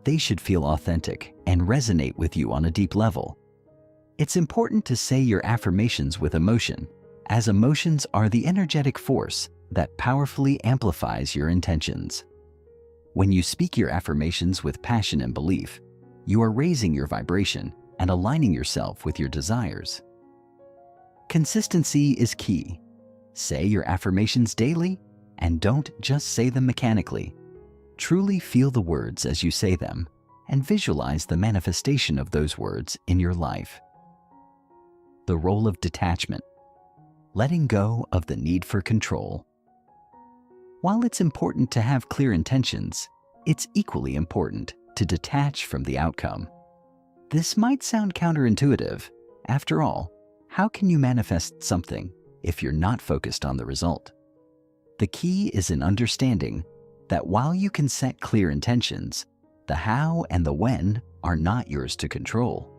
They should feel authentic and resonate with you on a deep level. It's important to say your affirmations with emotion, as emotions are the energetic force that powerfully amplifies your intentions. When you speak your affirmations with passion and belief, you are raising your vibration and aligning yourself with your desires. Consistency is key. Say your affirmations daily and don't just say them mechanically. Truly feel the words as you say them and visualize the manifestation of those words in your life. The role of detachment. Letting go of the need for control. While it's important to have clear intentions, it's equally important to detach from the outcome. This might sound counterintuitive. After all, how can you manifest something if you're not focused on the result? The key is in understanding that while you can set clear intentions, the how and the when are not yours to control.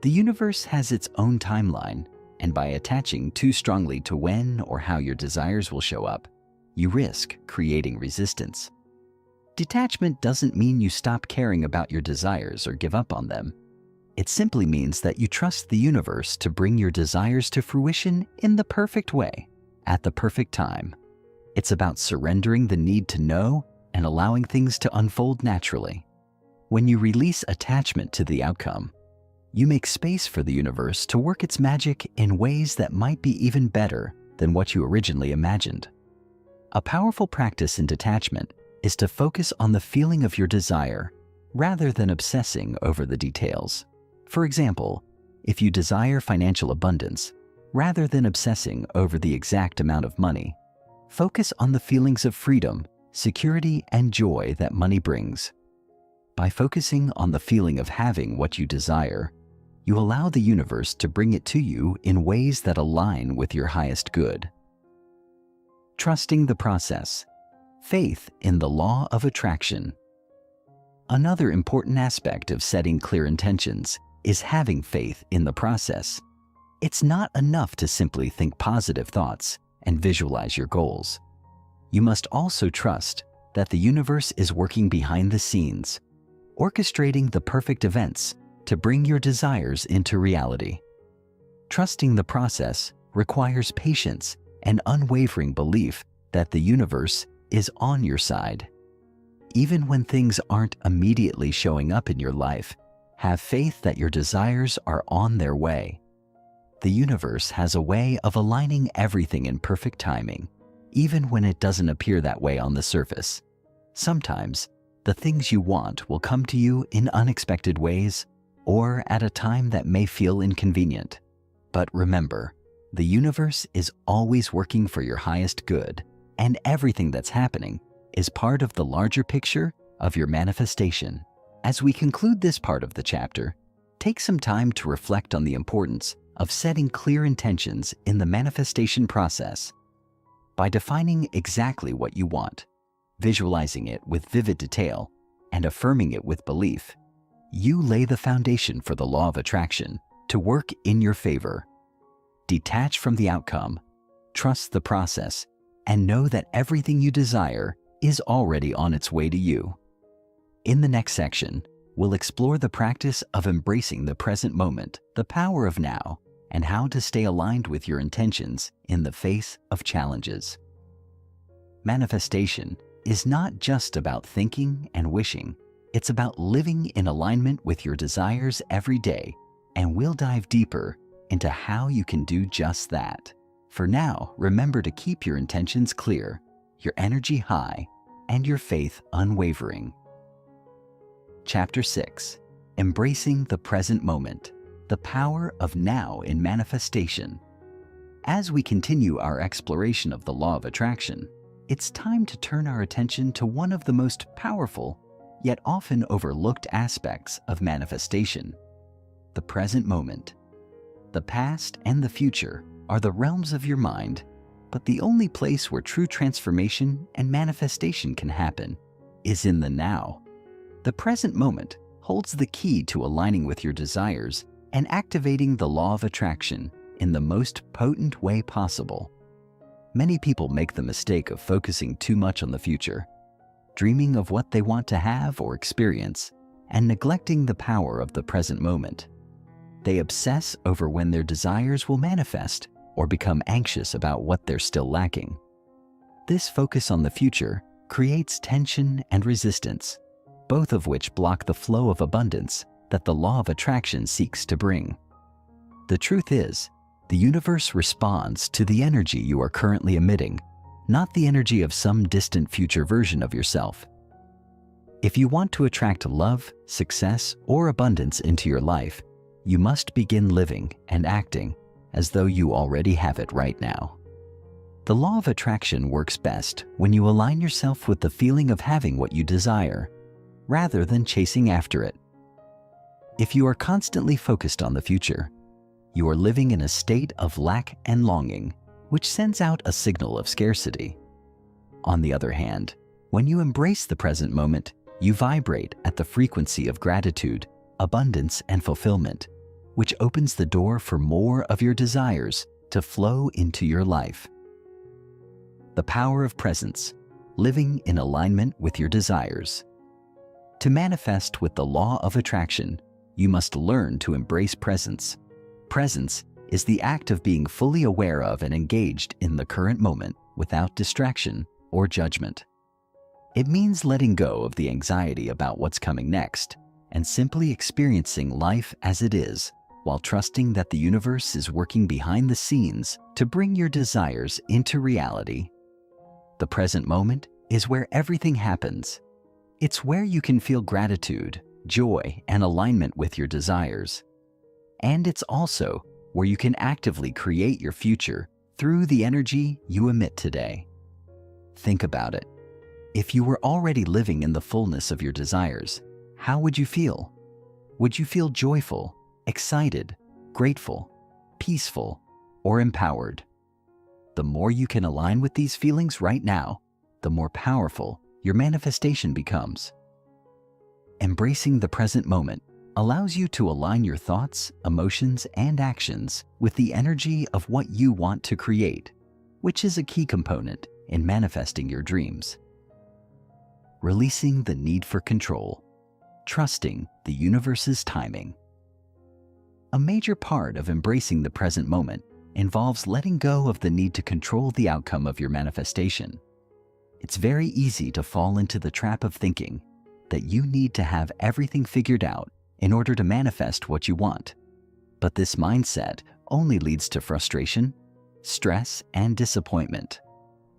The universe has its own timeline, and by attaching too strongly to when or how your desires will show up, you risk creating resistance. Detachment doesn't mean you stop caring about your desires or give up on them. It simply means that you trust the universe to bring your desires to fruition in the perfect way, at the perfect time. It's about surrendering the need to know and allowing things to unfold naturally. When you release attachment to the outcome, you make space for the universe to work its magic in ways that might be even better than what you originally imagined. A powerful practice in detachment is to focus on the feeling of your desire rather than obsessing over the details. For example, if you desire financial abundance, rather than obsessing over the exact amount of money, focus on the feelings of freedom, security, and joy that money brings. By focusing on the feeling of having what you desire, you allow the universe to bring it to you in ways that align with your highest good. Trusting the process. Faith in the law of attraction. Another important aspect of setting clear intentions is having faith in the process. It's not enough to simply think positive thoughts and visualize your goals. You must also trust that the universe is working behind the scenes, orchestrating the perfect events to bring your desires into reality. Trusting the process requires patience and unwavering belief that the universe is on your side. Even when things aren't immediately showing up in your life, have faith that your desires are on their way. The universe has a way of aligning everything in perfect timing, even when it doesn't appear that way on the surface. Sometimes, the things you want will come to you in unexpected ways or at a time that may feel inconvenient. But remember, the universe is always working for your highest good, and everything that's happening is part of the larger picture of your manifestation. As we conclude this part of the chapter, take some time to reflect on the importance of setting clear intentions in the manifestation process. By defining exactly what you want, visualizing it with vivid detail, and affirming it with belief, you lay the foundation for the law of attraction to work in your favor. Detach from the outcome, trust the process, and know that everything you desire is already on its way to you. In the next section, we'll explore the practice of embracing the present moment, the power of now, and how to stay aligned with your intentions in the face of challenges. Manifestation is not just about thinking and wishing, it's about living in alignment with your desires every day, and we'll dive deeper into how you can do just that. For now, remember to keep your intentions clear, your energy high, and your faith unwavering. Chapter 6. Embracing the present moment, the power of now in manifestation. As we continue our exploration of the law of attraction, it's time to turn our attention to one of the most powerful, yet often overlooked aspects of manifestation: the present moment. The past and the future are the realms of your mind, but the only place where true transformation and manifestation can happen is in the now. The present moment holds the key to aligning with your desires and activating the law of attraction in the most potent way possible. Many people make the mistake of focusing too much on the future, dreaming of what they want to have or experience, and neglecting the power of the present moment. They obsess over when their desires will manifest or become anxious about what they're still lacking. This focus on the future creates tension and resistance, both of which block the flow of abundance that the law of attraction seeks to bring. The truth is, the universe responds to the energy you are currently emitting, not the energy of some distant future version of yourself. If you want to attract love, success, or abundance into your life, you must begin living and acting as though you already have it right now. The law of attraction works best when you align yourself with the feeling of having what you desire, rather than chasing after it. If you are constantly focused on the future, you are living in a state of lack and longing, which sends out a signal of scarcity. On the other hand, when you embrace the present moment, you vibrate at the frequency of gratitude, abundance, and fulfillment, which opens the door for more of your desires to flow into your life. The power of presence, living in alignment with your desires. To manifest with the law of attraction, you must learn to embrace presence. Presence is the act of being fully aware of and engaged in the current moment without distraction or judgment. It means letting go of the anxiety about what's coming next and simply experiencing life as it is, while trusting that the universe is working behind the scenes to bring your desires into reality. The present moment is where everything happens. It's where you can feel gratitude, joy, and alignment with your desires. And it's also where you can actively create your future through the energy you emit today. Think about it. If you were already living in the fullness of your desires, how would you feel? Would you feel joyful, excited, grateful, peaceful, or empowered? The more you can align with these feelings right now, the more powerful your manifestation becomes. Embracing the present moment allows you to align your thoughts, emotions, and actions with the energy of what you want to create, which is a key component in manifesting your dreams. Releasing the need for control, trusting the universe's timing. A major part of embracing the present moment involves letting go of the need to control the outcome of your manifestation. It's very easy to fall into the trap of thinking that you need to have everything figured out in order to manifest what you want. But this mindset only leads to frustration, stress, and disappointment.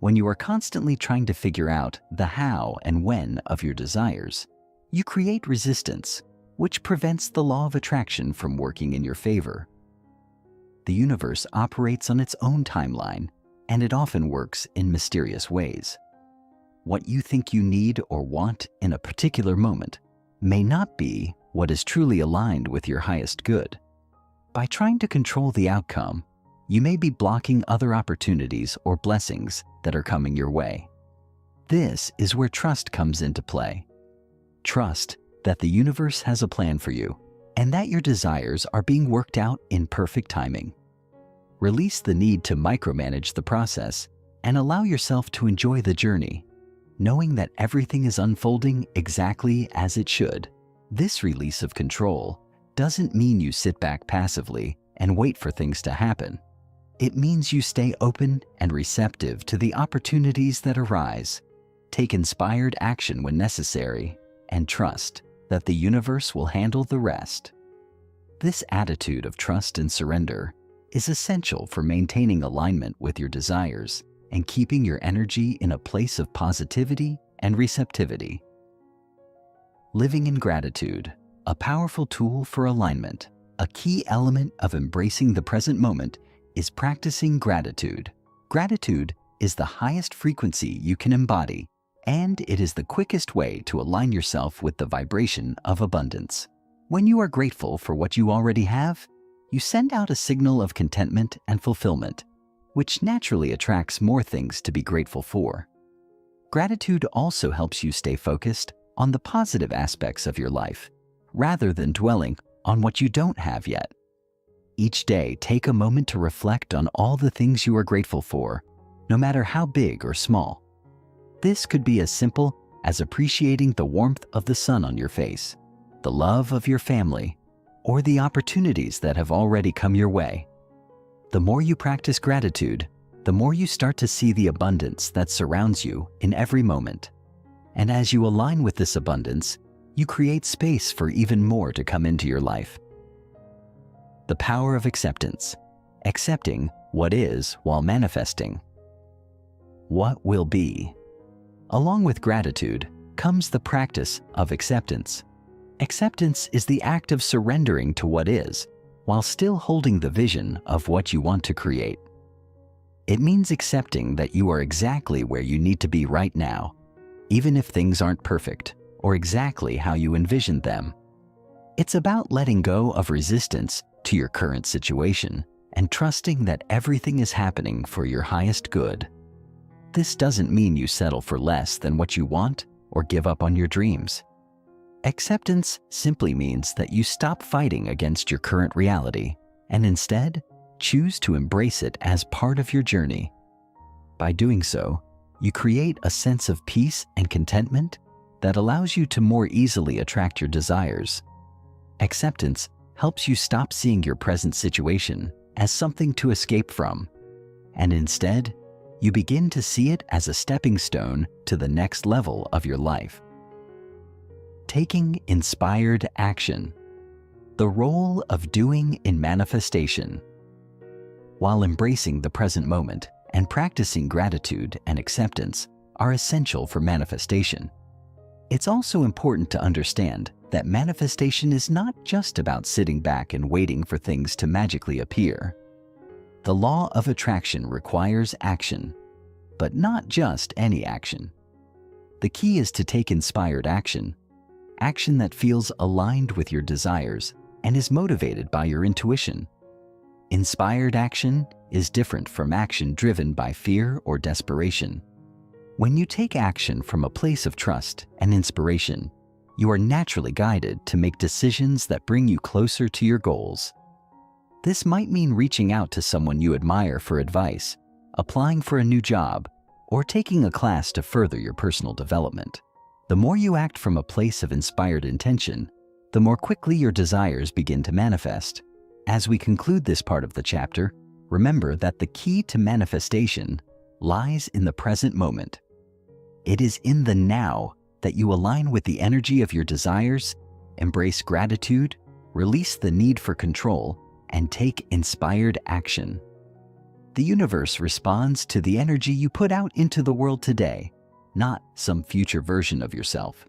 When you are constantly trying to figure out the how and when of your desires, you create resistance, which prevents the law of attraction from working in your favor. The universe operates on its own timeline, and it often works in mysterious ways. What you think you need or want in a particular moment may not be what is truly aligned with your highest good. By trying to control the outcome, you may be blocking other opportunities or blessings that are coming your way. This is where trust comes into play. Trust that the universe has a plan for you and that your desires are being worked out in perfect timing. Release the need to micromanage the process and allow yourself to enjoy the journey, knowing that everything is unfolding exactly as it should. This release of control doesn't mean you sit back passively and wait for things to happen. It means you stay open and receptive to the opportunities that arise, take inspired action when necessary, and trust that the universe will handle the rest. This attitude of trust and surrender is essential for maintaining alignment with your desires and keeping your energy in a place of positivity and receptivity. Living in gratitude, a powerful tool for alignment. A key element of embracing the present moment is practicing gratitude. Gratitude is the highest frequency you can embody, and it is the quickest way to align yourself with the vibration of abundance. When you are grateful for what you already have, you send out a signal of contentment and fulfillment, which naturally attracts more things to be grateful for. Gratitude also helps you stay focused on the positive aspects of your life, rather than dwelling on what you don't have yet. Each day, take a moment to reflect on all the things you are grateful for, no matter how big or small. This could be as simple as appreciating the warmth of the sun on your face, the love of your family, or the opportunities that have already come your way. The more you practice gratitude, the more you start to see the abundance that surrounds you in every moment. And as you align with this abundance, you create space for even more to come into your life. The power of acceptance. Accepting what is while manifesting what will be. Along with gratitude comes the practice of acceptance. Acceptance is the act of surrendering to what is, while still holding the vision of what you want to create. It means accepting that you are exactly where you need to be right now, even if things aren't perfect or exactly how you envisioned them. It's about letting go of resistance to your current situation and trusting that everything is happening for your highest good. This doesn't mean you settle for less than what you want or give up on your dreams. Acceptance simply means that you stop fighting against your current reality and instead choose to embrace it as part of your journey. By doing so, you create a sense of peace and contentment that allows you to more easily attract your desires. Acceptance helps you stop seeing your present situation as something to escape from, and instead, you begin to see it as a stepping stone to the next level of your life. Taking inspired action. The role of doing in manifestation. While embracing the present moment and practicing gratitude and acceptance are essential for manifestation, it's also important to understand that manifestation is not just about sitting back and waiting for things to magically appear. The law of attraction requires action, but not just any action. The key is to take inspired action, action that feels aligned with your desires and is motivated by your intuition. Inspired action is different from action driven by fear or desperation. When you take action from a place of trust and inspiration, you are naturally guided to make decisions that bring you closer to your goals. This might mean reaching out to someone you admire for advice, applying for a new job, or taking a class to further your personal development. The more you act from a place of inspired intention, the more quickly your desires begin to manifest. As we conclude this part of the chapter, Remember that the key to manifestation lies in the present moment. It is in the now that you align with the energy of your desires, embrace gratitude, release the need for control, and take inspired action. The universe responds to the energy you put out into the world today, not some future version of yourself.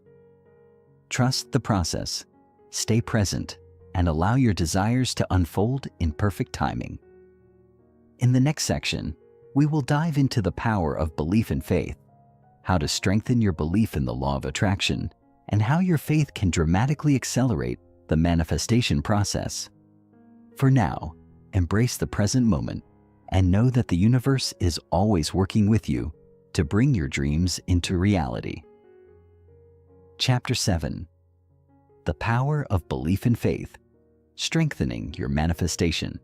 Trust the process, stay present, and allow your desires to unfold in perfect timing. In the next section, we will dive into the power of belief and faith, how to strengthen your belief in the law of attraction, and how your faith can dramatically accelerate the manifestation process. For now, embrace the present moment and know that the universe is always working with you to bring your dreams into reality. Chapter 7. The Power of Belief and Faith, Strengthening Your Manifestation.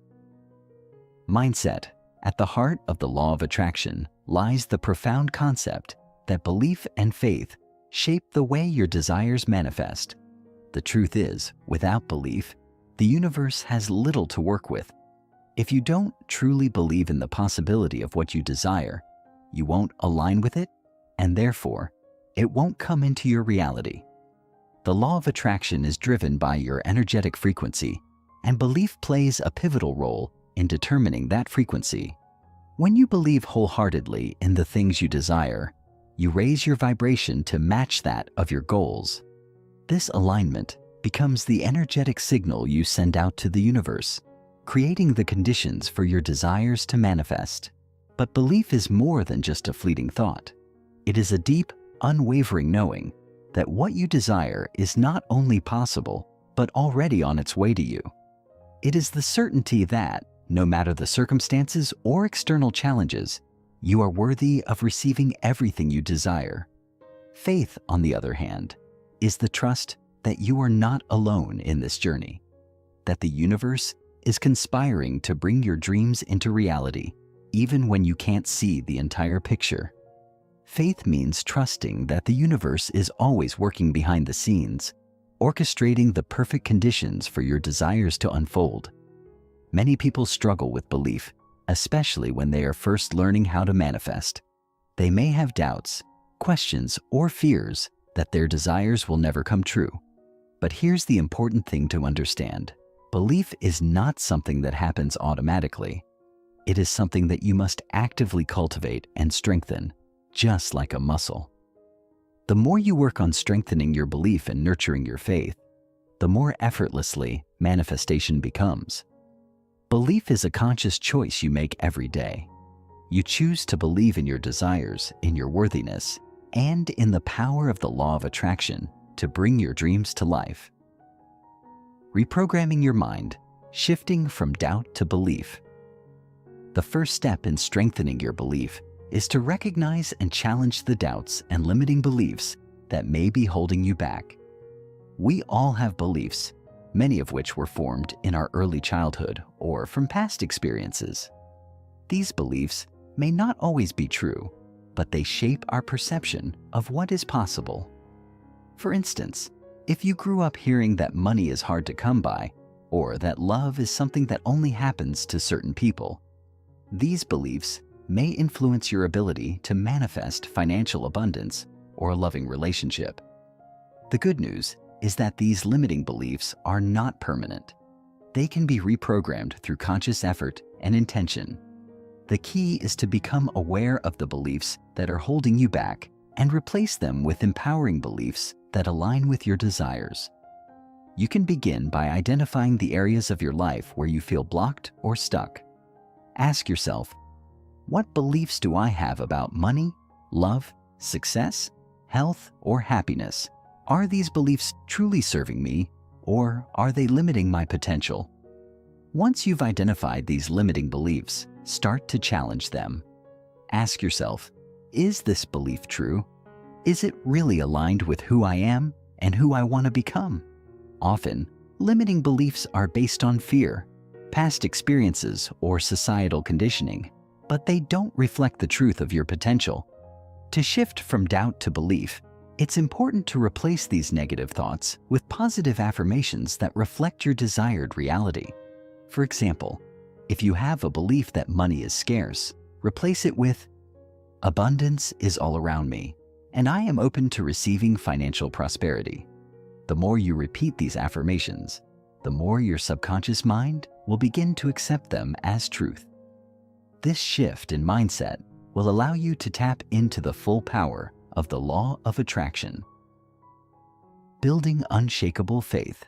Mindset. At the heart of the law of attraction lies the profound concept that belief and faith shape the way your desires manifest. The truth is, without belief, the universe has little to work with. If you don't truly believe in the possibility of what you desire, you won't align with it, and therefore, it won't come into your reality. The law of attraction is driven by your energetic frequency, and belief plays a pivotal role in determining that frequency. When you believe wholeheartedly in the things you desire, you raise your vibration to match that of your goals. This alignment becomes the energetic signal you send out to the universe, creating the conditions for your desires to manifest. But belief is more than just a fleeting thought. It is a deep, unwavering knowing that what you desire is not only possible, but already on its way to you. It is the certainty that, no matter the circumstances or external challenges, you are worthy of receiving everything you desire. Faith, on the other hand, is the trust that you are not alone in this journey, that the universe is conspiring to bring your dreams into reality, even when you can't see the entire picture. Faith means trusting that the universe is always working behind the scenes, orchestrating the perfect conditions for your desires to unfold. Many people struggle with belief, especially when they are first learning how to manifest. They may have doubts, questions, or fears that their desires will never come true. But here's the important thing to understand. Belief is not something that happens automatically. It is something that you must actively cultivate and strengthen, just like a muscle. The more you work on strengthening your belief and nurturing your faith, the more effortlessly manifestation becomes. Belief is a conscious choice you make every day. You choose to believe in your desires, in your worthiness, and in the power of the law of attraction to bring your dreams to life. Reprogramming your mind, shifting from doubt to belief. The first step in strengthening your belief is to recognize and challenge the doubts and limiting beliefs that may be holding you back. We all have beliefs, many of which were formed in our early childhood or from past experiences. These beliefs may not always be true, but they shape our perception of what is possible. For instance, if you grew up hearing that money is hard to come by, or that love is something that only happens to certain people, these beliefs may influence your ability to manifest financial abundance or a loving relationship. The good news is that these limiting beliefs are not permanent. They can be reprogrammed through conscious effort and intention. The key is to become aware of the beliefs that are holding you back and replace them with empowering beliefs that align with your desires. You can begin by identifying the areas of your life where you feel blocked or stuck. Ask yourself, what beliefs do I have about money, love, success, health, or happiness? Are these beliefs truly serving me, or are they limiting my potential? Once you've identified these limiting beliefs, start to challenge them. Ask yourself, is this belief true? Is it really aligned with who I am and who I want to become? Often, limiting beliefs are based on fear, past experiences, or societal conditioning, but they don't reflect the truth of your potential. To shift from doubt to belief, it's important to replace these negative thoughts with positive affirmations that reflect your desired reality. For example, If you have a belief that money is scarce, replace it with, "Abundance is all around me, and I am open to receiving financial prosperity." The more you repeat these affirmations, the more your subconscious mind will begin to accept them as truth. This shift in mindset will allow you to tap into the full power of the law of attraction. Building unshakable faith.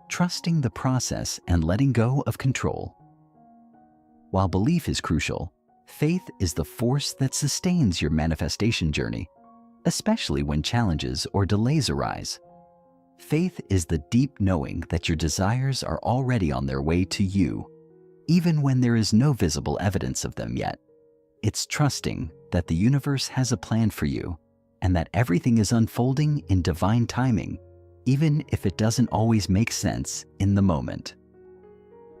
Trusting the process and letting go of control. While belief is crucial, faith is the force that sustains your manifestation journey, especially when challenges or delays arise. Faith is the deep knowing that your desires are already on their way to you, even when there is no visible evidence of them yet. It's trusting that the universe has a plan for you and that everything is unfolding in divine timing, even if it doesn't always make sense in the moment.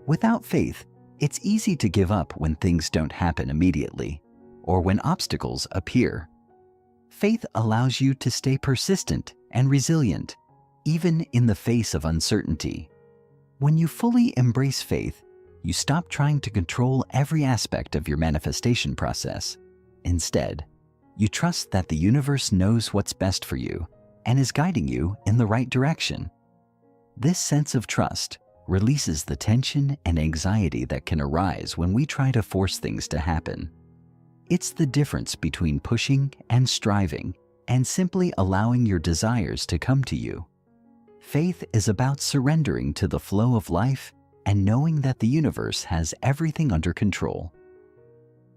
Without faith, it's easy to give up when things don't happen immediately or when obstacles appear. Faith allows you to stay persistent and resilient, even in the face of uncertainty. When you fully embrace faith, you stop trying to control every aspect of your manifestation process. Instead, you trust that the universe knows what's best for you and is guiding you in the right direction. This sense of trust releases the tension and anxiety that can arise when we try to force things to happen. It's the difference between pushing and striving and simply allowing your desires to come to you. Faith is about surrendering to the flow of life and knowing that the universe has everything under control.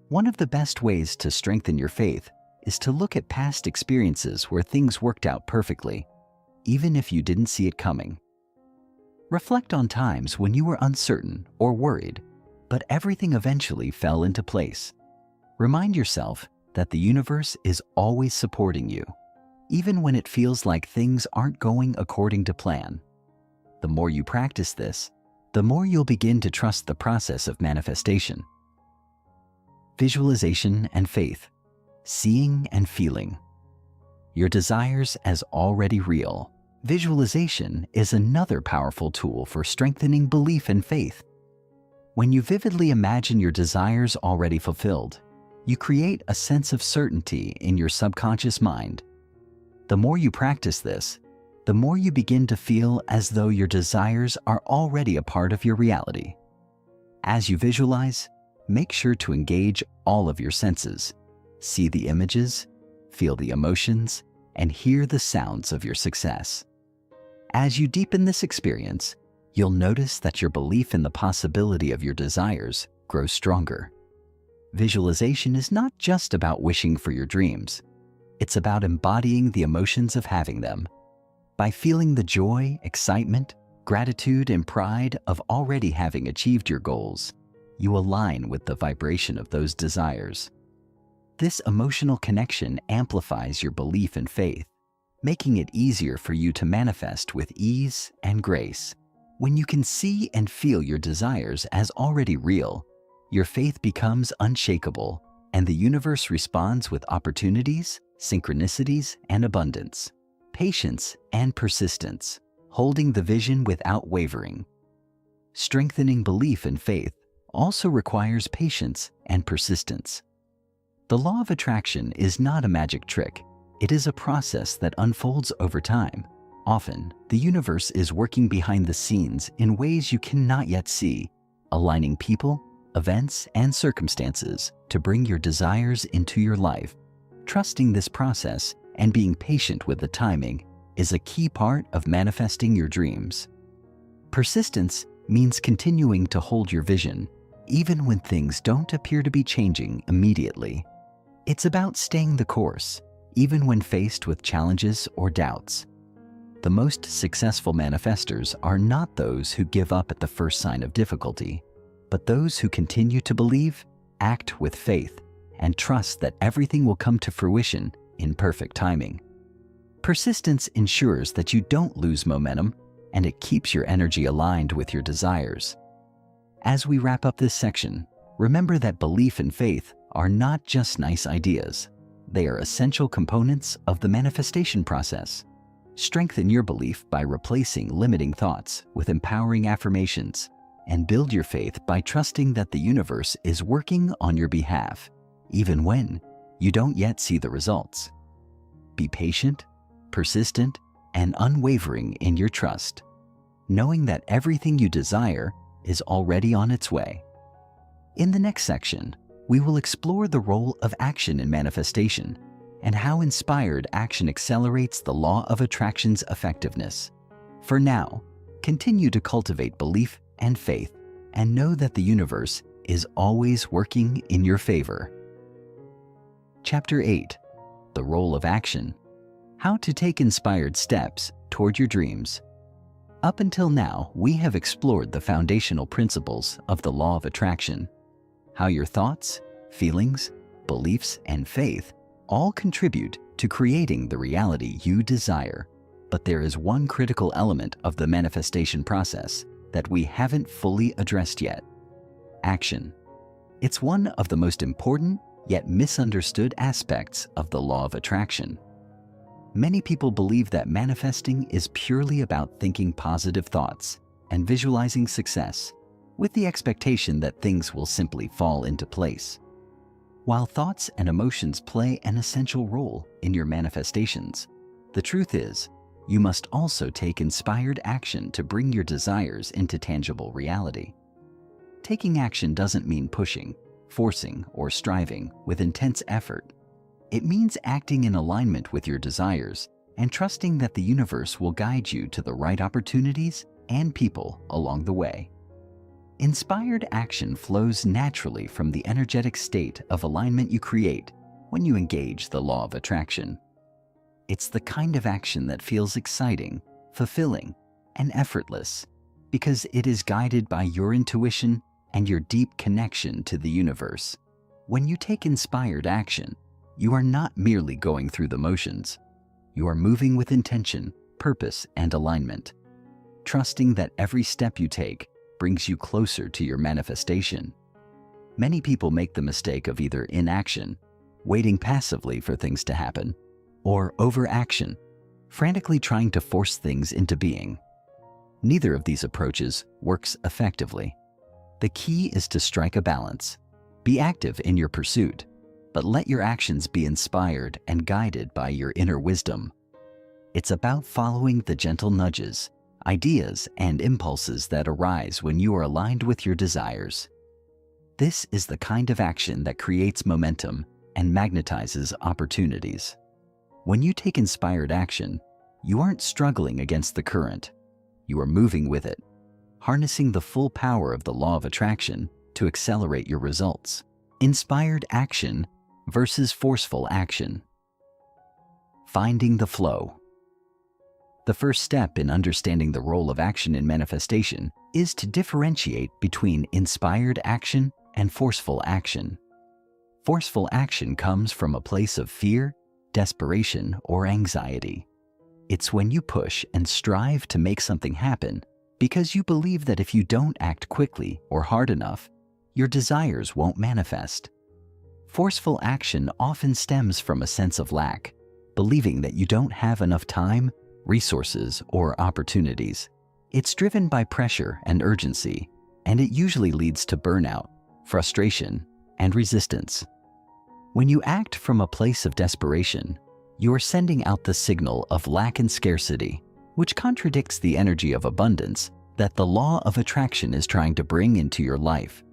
One of the best ways to strengthen your faith is to look at past experiences where things worked out perfectly, even if you didn't see it coming. Reflect on times when you were uncertain or worried, but everything eventually fell into place. Remind yourself that the universe is always supporting you, even when it feels like things aren't going according to plan. The more you practice this, the more you'll begin to trust the process of manifestation. Visualization and faith. Seeing and feeling your desires as already real. Visualization is another powerful tool for strengthening belief and faith. When you vividly imagine your desires already fulfilled, you create a sense of certainty in your subconscious mind. The more you practice this, the more you begin to feel as though your desires are already a part of your reality. As you visualize, make sure to engage all of your senses. See the images, feel the emotions, and hear the sounds of your success. As you deepen this experience, you'll notice that your belief in the possibility of your desires grows stronger. Visualization is not just about wishing for your dreams. It's about embodying the emotions of having them. By feeling the joy, excitement, gratitude, and pride of already having achieved your goals, you align with the vibration of those desires. This emotional connection amplifies your belief and faith, making it easier for you to manifest with ease and grace. When you can see and feel your desires as already real, your faith becomes unshakable, and the universe responds with opportunities, synchronicities, and abundance. Patience and persistence, holding the vision without wavering. Strengthening belief and faith also requires patience and persistence. The law of attraction is not a magic trick. It is a process that unfolds over time. Often, the universe is working behind the scenes in ways you cannot yet see, aligning people, events, and circumstances to bring your desires into your life. Trusting this process and being patient with the timing is a key part of manifesting your dreams. Persistence means continuing to hold your vision, even when things don't appear to be changing immediately. It's about staying the course, even when faced with challenges or doubts. The most successful manifestors are not those who give up at the first sign of difficulty, but those who continue to believe, act with faith, and trust that everything will come to fruition in perfect timing. Persistence ensures that you don't lose momentum, and it keeps your energy aligned with your desires. As we wrap up this section, remember that belief and faith are not just nice ideas. They are essential components of the manifestation process. Strengthen your belief by replacing limiting thoughts with empowering affirmations and build your faith by trusting that the universe is working on your behalf, even when you don't yet see the results. Be patient, persistent, and unwavering in your trust, knowing that everything you desire is already on its way. In the next section, we will explore the role of action in manifestation and how inspired action accelerates the law of attraction's effectiveness. For now, continue to cultivate belief and faith and know that the universe is always working in your favor. Chapter 8. The Role of Action. How to take inspired steps toward your dreams. Up until now, we have explored the foundational principles of the law of attraction, how your thoughts, feelings, beliefs, and faith all contribute to creating the reality you desire. But there is one critical element of the manifestation process that we haven't fully addressed yet: action. It's one of the most important yet misunderstood aspects of the law of attraction. Many people believe that manifesting is purely about thinking positive thoughts and visualizing success, with the expectation that things will simply fall into place. While thoughts and emotions play an essential role in your manifestations, the truth is, you must also take inspired action to bring your desires into tangible reality. Taking action doesn't mean pushing, forcing, or striving with intense effort. It means acting in alignment with your desires and trusting that the universe will guide you to the right opportunities and people along the way. Inspired action flows naturally from the energetic state of alignment you create when you engage the law of attraction. It's the kind of action that feels exciting, fulfilling, and effortless because it is guided by your intuition and your deep connection to the universe. When you take inspired action, you are not merely going through the motions. You are moving with intention, purpose, and alignment, trusting that every step you take brings you closer to your manifestation. Many people make the mistake of either inaction, waiting passively for things to happen, or overaction, frantically trying to force things into being. Neither of these approaches works effectively. The key is to strike a balance. Be active in your pursuit, but let your actions be inspired and guided by your inner wisdom. It's about following the gentle nudges, ideas, and impulses that arise when you are aligned with your desires. This is the kind of action that creates momentum and magnetizes opportunities. When you take inspired action, you aren't struggling against the current. You are moving with it, harnessing the full power of the law of attraction to accelerate your results. Inspired action versus forceful action. Finding the flow. The first step in understanding the role of action in manifestation is to differentiate between inspired action and forceful action. Forceful action comes from a place of fear, desperation, or anxiety. It's when you push and strive to make something happen because you believe that if you don't act quickly or hard enough, your desires won't manifest. Forceful action often stems from a sense of lack, believing that you don't have enough time, resources, or opportunities. It's driven by pressure and urgency, and it usually leads to burnout, frustration, and resistance. When you act from a place of desperation, you are sending out the signal of lack and scarcity, which contradicts the energy of abundance that the law of attraction is trying to bring into your life.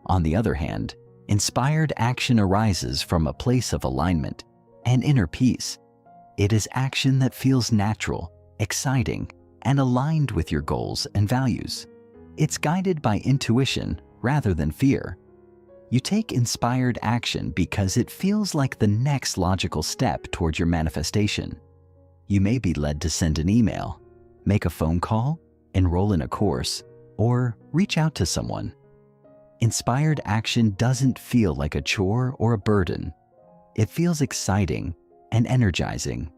On the other hand, inspired action arises from a place of alignment and inner peace. It is action that feels natural, exciting, and aligned with your goals and values. It's guided by intuition rather than fear. You take inspired action because it feels like the next logical step towards your manifestation. You may be led to send an email, make a phone call, enroll in a course, or reach out to someone. Inspired action doesn't feel like a chore or a burden. It feels exciting and energizing.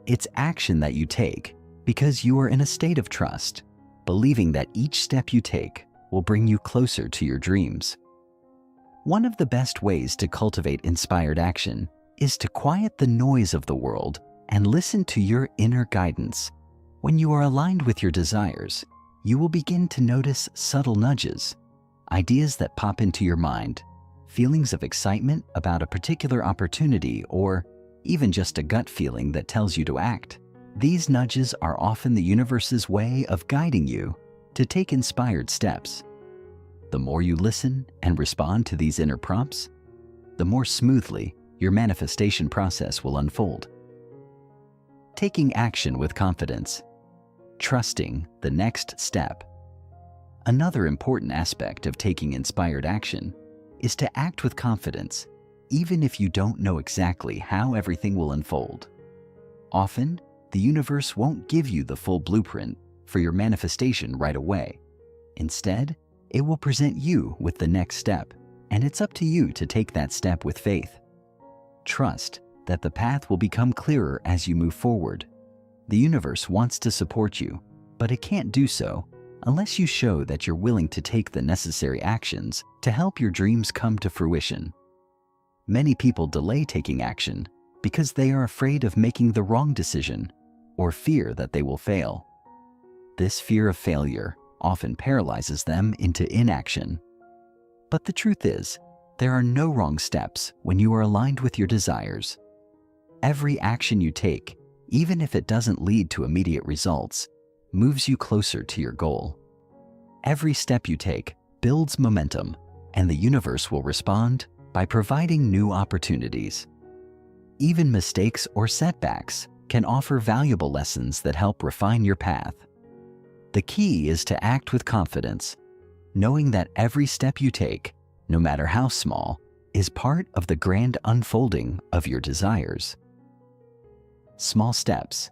It's action that you take because you are in a state of trust, believing that each step you take will bring you closer to your dreams. One of the best ways to cultivate inspired action is to quiet the noise of the world and listen to your inner guidance. When you are aligned with your desires, you will begin to notice subtle nudges, ideas that pop into your mind, feelings of excitement about a particular opportunity, or even just a gut feeling that tells you to act. These nudges are often the universe's way of guiding you to take inspired steps. The more you listen and respond to these inner prompts, the more smoothly your manifestation process will unfold. Taking action with confidence. Trusting the next step. Another important aspect of taking inspired action is to act with confidence, even if you don't know exactly how everything will unfold. Often, the universe won't give you the full blueprint for your manifestation right away. Instead, it will present you with the next step, and it's up to you to take that step with faith. Trust that the path will become clearer as you move forward. The universe wants to support you, but it can't do so unless you show that you're willing to take the necessary actions to help your dreams come to fruition. Many people delay taking action because they are afraid of making the wrong decision or fear that they will fail. This fear of failure often paralyzes them into inaction. But the truth is, there are no wrong steps when you are aligned with your desires. Every action you take, even if it doesn't lead to immediate results, moves you closer to your goal. Every step you take builds momentum, and the universe will respond by providing new opportunities. Even mistakes or setbacks can offer valuable lessons that help refine your path. The key is to act with confidence, knowing that every step you take, no matter how small, is part of the grand unfolding of your desires. Small steps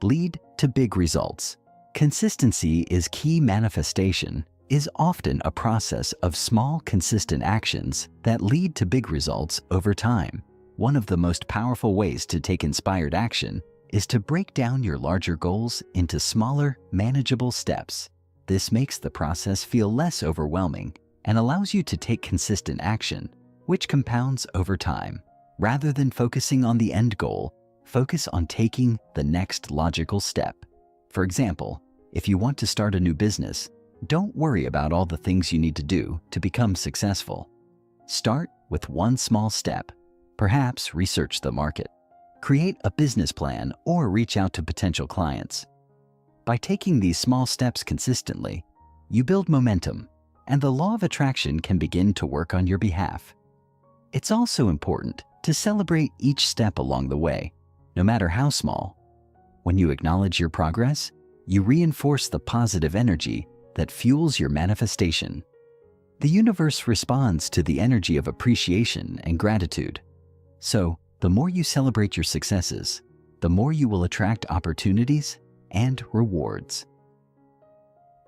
lead to big results. Consistency is key. Manifestation is often a process of small, consistent actions that lead to big results over time. One of the most powerful ways to take inspired action is to break down your larger goals into smaller, manageable steps. This makes the process feel less overwhelming and allows you to take consistent action, which compounds over time. Rather than focusing on the end goal, focus on taking the next logical step. For example, if you want to start a new business, don't worry about all the things you need to do to become successful. Start with one small step. Perhaps research the market, create a business plan, or reach out to potential clients. By taking these small steps consistently, you build momentum, and the law of attraction can begin to work on your behalf. It's also important to celebrate each step along the way, no matter how small. When you acknowledge your progress, you reinforce the positive energy that fuels your manifestation. The universe responds to the energy of appreciation and gratitude. So, the more you celebrate your successes, the more you will attract opportunities and rewards.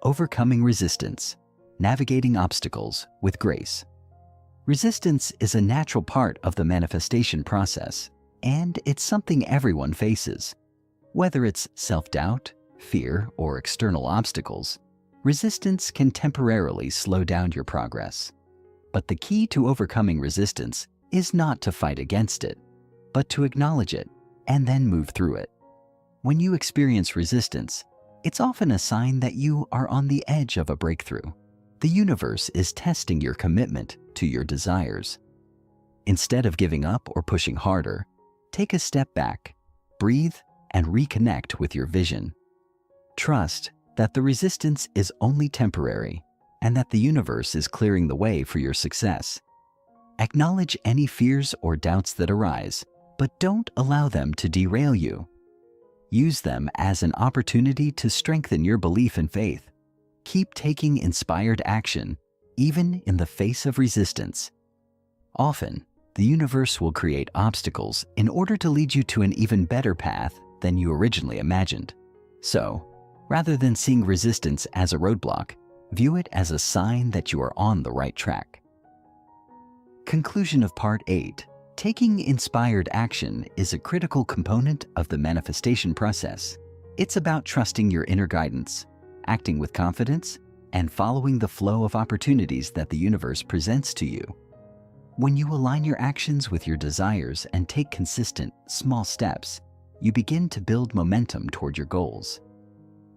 Overcoming resistance. Navigating obstacles with grace. Resistance is a natural part of the manifestation process, and it's something everyone faces. Whether it's self-doubt, fear, or external obstacles, resistance can temporarily slow down your progress. But the key to overcoming resistance is not to fight against it, but to acknowledge it and then move through it. When you experience resistance, it's often a sign that you are on the edge of a breakthrough. The universe is testing your commitment to your desires. Instead of giving up or pushing harder, take a step back, breathe, and reconnect with your vision. Trust that the resistance is only temporary and that the universe is clearing the way for your success. Acknowledge any fears or doubts that arise, but don't allow them to derail you. Use them as an opportunity to strengthen your belief and faith. Keep taking inspired action, even in the face of resistance. Often, the universe will create obstacles in order to lead you to an even better path than you originally imagined. So, rather than seeing resistance as a roadblock, view it as a sign that you are on the right track. Conclusion of Part 8. Taking inspired action is a critical component of the manifestation process. It's about trusting your inner guidance, acting with confidence, and following the flow of opportunities that the universe presents to you. When you align your actions with your desires and take consistent, small steps, you begin to build momentum toward your goals.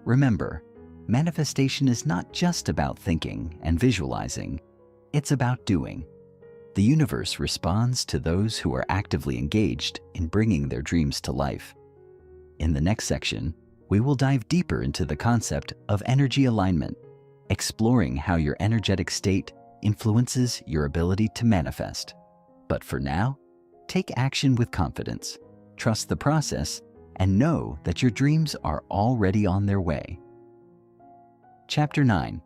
Remember, manifestation is not just about thinking and visualizing, it's about doing. The universe responds to those who are actively engaged in bringing their dreams to life. In the next section, we will dive deeper into the concept of energy alignment, exploring how your energetic state influences your ability to manifest. But for now, take action with confidence, trust the process, and know that your dreams are already on their way. Chapter 9: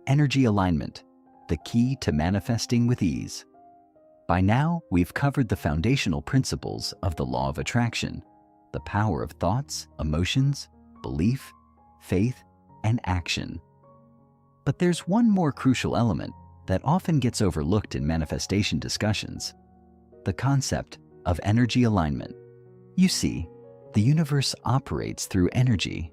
Energy Alignment, the key to manifesting with ease. By now, we've covered the foundational principles of the law of attraction, the power of thoughts, emotions, belief, faith, and action. But there's one more crucial element that often gets overlooked in manifestation discussions: the concept of energy alignment. You see, the universe operates through energy.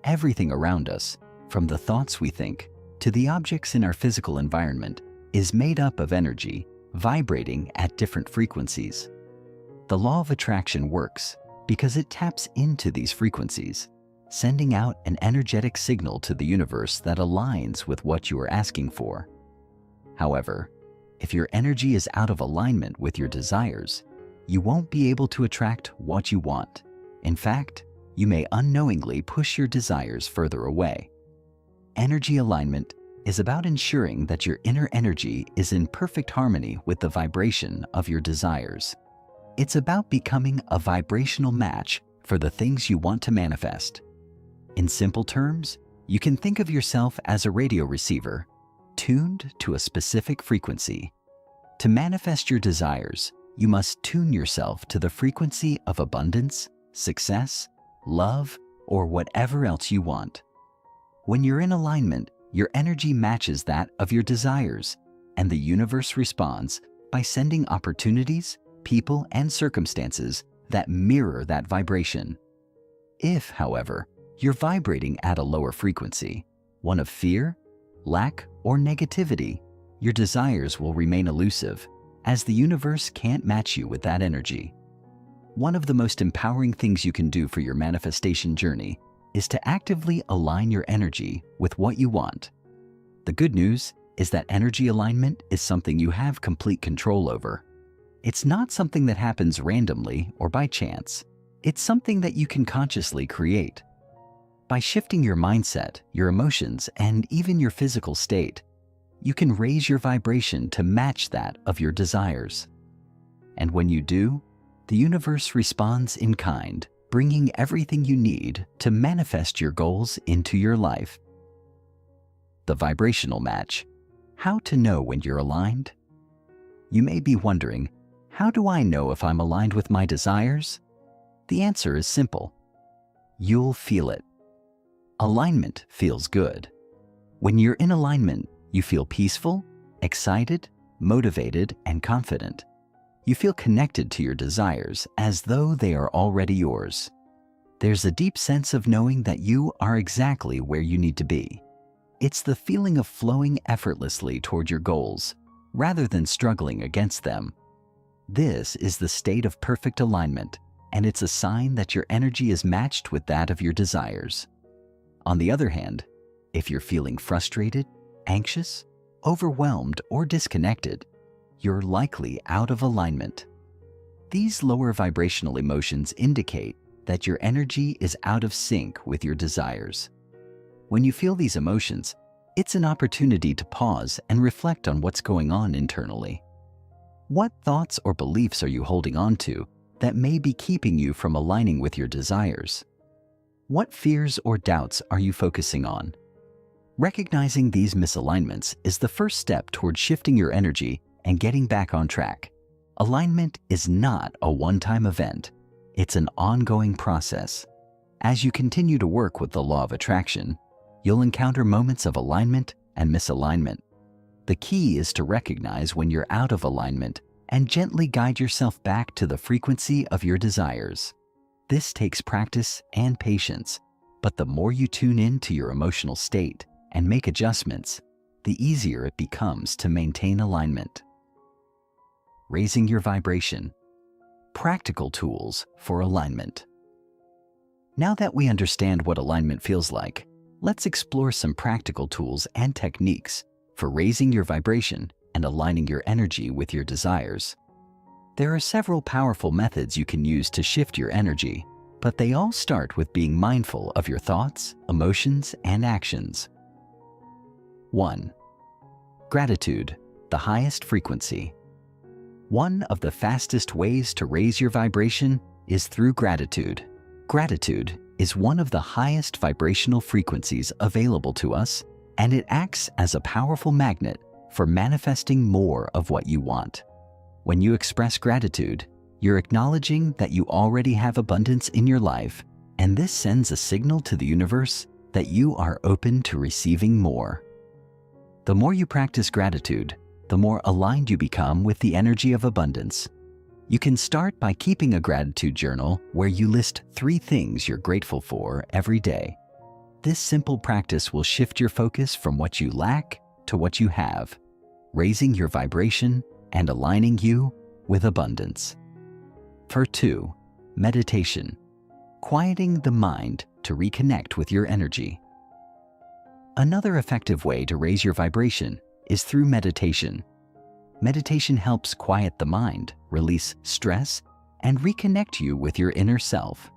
Everything around us, from the thoughts we think to the objects in our physical environment, is made up of energy vibrating at different frequencies. The law of attraction works because it taps into these frequencies, sending out an energetic signal to the universe that aligns with what you are asking for. However, if your energy is out of alignment with your desires, you won't be able to attract what you want. In fact, you may unknowingly push your desires further away. Energy alignment is about ensuring that your inner energy is in perfect harmony with the vibration of your desires. It's about becoming a vibrational match for the things you want to manifest. In simple terms, you can think of yourself as a radio receiver tuned to a specific frequency. To manifest your desires, you must tune yourself to the frequency of abundance, success, love, or whatever else you want. When you're in alignment, your energy matches that of your desires, and the universe responds by sending opportunities, people, and circumstances that mirror that vibration. If, however, you're vibrating at a lower frequency, one of fear, lack, or negativity, your desires will remain elusive, as the universe can't match you with that energy. One of the most empowering things you can do for your manifestation journey is to actively align your energy with what you want. The good news is that energy alignment is something you have complete control over. It's not something that happens randomly or by chance. It's something that you can consciously create. By shifting your mindset, your emotions, and even your physical state, you can raise your vibration to match that of your desires. And when you do, the universe responds in kind, bringing everything you need to manifest your goals into your life. The vibrational match. How to know when you're aligned? You may be wondering, how do I know if I'm aligned with my desires? The answer is simple. You'll feel it. Alignment feels good. When you're in alignment, you feel peaceful, excited, motivated, and confident. You feel connected to your desires as though they are already yours. There's a deep sense of knowing that you are exactly where you need to be. It's the feeling of flowing effortlessly toward your goals, rather than struggling against them. This is the state of perfect alignment, and it's a sign that your energy is matched with that of your desires. On the other hand, if you're feeling frustrated, anxious, overwhelmed, or disconnected, you're likely out of alignment. These lower vibrational emotions indicate that your energy is out of sync with your desires. When you feel these emotions, it's an opportunity to pause and reflect on what's going on internally. What thoughts or beliefs are you holding on to that may be keeping you from aligning with your desires? What fears or doubts are you focusing on? Recognizing these misalignments is the first step toward shifting your energy and getting back on track. Alignment is not a one-time event. It's an ongoing process. As you continue to work with the law of attraction, you'll encounter moments of alignment and misalignment. The key is to recognize when you're out of alignment and gently guide yourself back to the frequency of your desires. This takes practice and patience, but the more you tune in to your emotional state and make adjustments, the easier it becomes to maintain alignment. Raising your vibration. Practical tools for alignment. Now that we understand what alignment feels like, let's explore some practical tools and techniques for raising your vibration and aligning your energy with your desires. There are several powerful methods you can use to shift your energy, but they all start with being mindful of your thoughts, emotions, and actions. 1. Gratitude, the highest frequency. One of the fastest ways to raise your vibration is through gratitude. Gratitude is one of the highest vibrational frequencies available to us, and it acts as a powerful magnet for manifesting more of what you want. When you express gratitude, you're acknowledging that you already have abundance in your life, and this sends a signal to the universe that you are open to receiving more. The more you practice gratitude, the more aligned you become with the energy of abundance. You can start by keeping a gratitude journal where you list 3 things you're grateful for every day. This simple practice will shift your focus from what you lack to what you have, raising your vibration and aligning you with abundance. 2. Meditation, quieting the mind to reconnect with your energy. Another effective way to raise your vibration is through meditation. Meditation helps quiet the mind, release stress, and reconnect you with your inner self.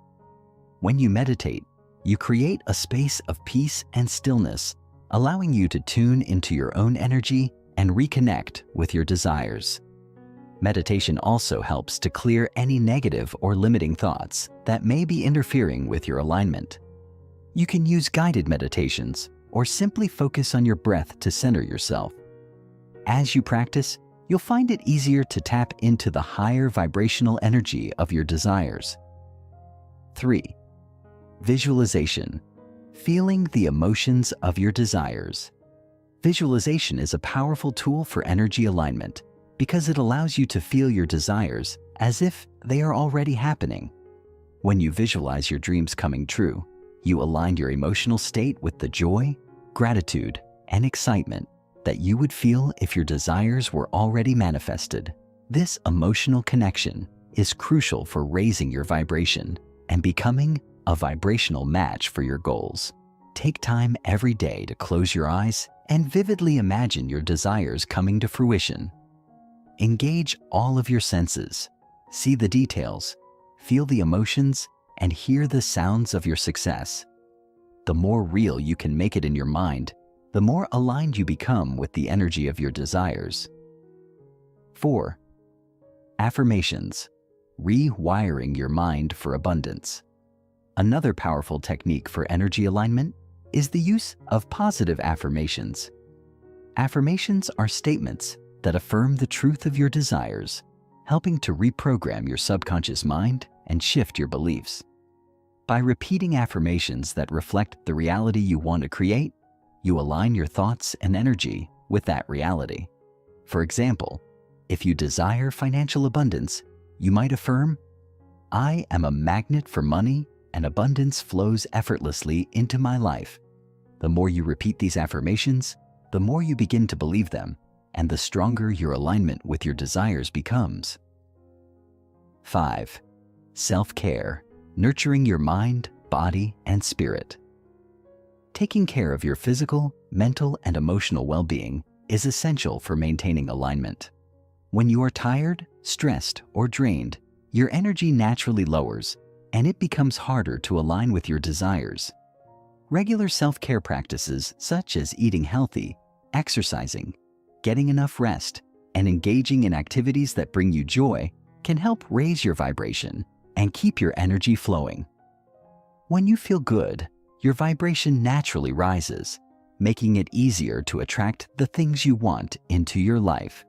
When you meditate, you create a space of peace and stillness, allowing you to tune into your own energy and reconnect with your desires. Meditation also helps to clear any negative or limiting thoughts that may be interfering with your alignment. You can use guided meditations or simply focus on your breath to center yourself. As you practice, you'll find it easier to tap into the higher vibrational energy of your desires. 3. Visualization, feeling the emotions of your desires. Visualization is a powerful tool for energy alignment because it allows you to feel your desires as if they are already happening. When you visualize your dreams coming true, you align your emotional state with the joy, gratitude, and excitement that you would feel if your desires were already manifested. This emotional connection is crucial for raising your vibration and becoming a vibrational match for your goals. Take time every day to close your eyes and vividly imagine your desires coming to fruition. Engage all of your senses, see the details, feel the emotions, and hear the sounds of your success. The more real you can make it in your mind, the more aligned you become with the energy of your desires. 4. Affirmations, rewiring your mind for abundance. Another powerful technique for energy alignment is the use of positive affirmations. Affirmations are statements that affirm the truth of your desires, helping to reprogram your subconscious mind and shift your beliefs. By repeating affirmations that reflect the reality you want to create, you align your thoughts and energy with that reality. For example, if you desire financial abundance, you might affirm, "I am a magnet for money and abundance flows effortlessly into my life." The more you repeat these affirmations, the more you begin to believe them, and the stronger your alignment with your desires becomes. 5. Self-care, nurturing your mind, body, and spirit. Taking care of your physical, mental, and emotional well-being is essential for maintaining alignment. When you are tired, stressed, or drained, your energy naturally lowers, and it becomes harder to align with your desires. Regular self-care practices such as eating healthy, exercising, getting enough rest, and engaging in activities that bring you joy can help raise your vibration and keep your energy flowing. When you feel good, your vibration naturally rises, making it easier to attract the things you want into your life.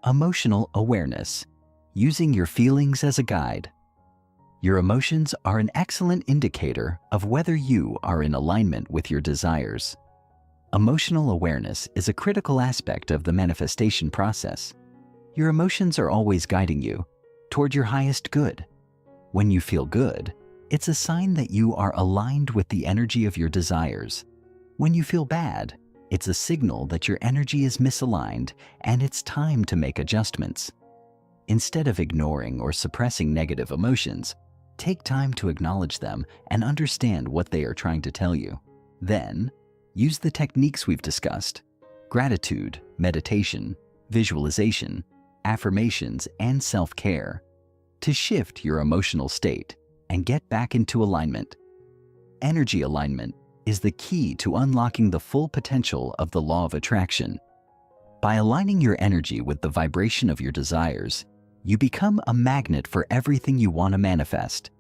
Emotional awareness, using your feelings as a guide. Your emotions are an excellent indicator of whether you are in alignment with your desires. Emotional awareness is a critical aspect of the manifestation process. Your emotions are always guiding you toward your highest good. When you feel good, it's a sign that you are aligned with the energy of your desires. When you feel bad, it's a signal that your energy is misaligned and it's time to make adjustments. Instead of ignoring or suppressing negative emotions, take time to acknowledge them and understand what they are trying to tell you. Then, use the techniques we've discussed: gratitude, meditation, visualization, affirmations, and self-care to shift your emotional state and get back into alignment. Energy alignment is the key to unlocking the full potential of the law of attraction. By aligning your energy with the vibration of your desires, you become a magnet for everything you want to manifest.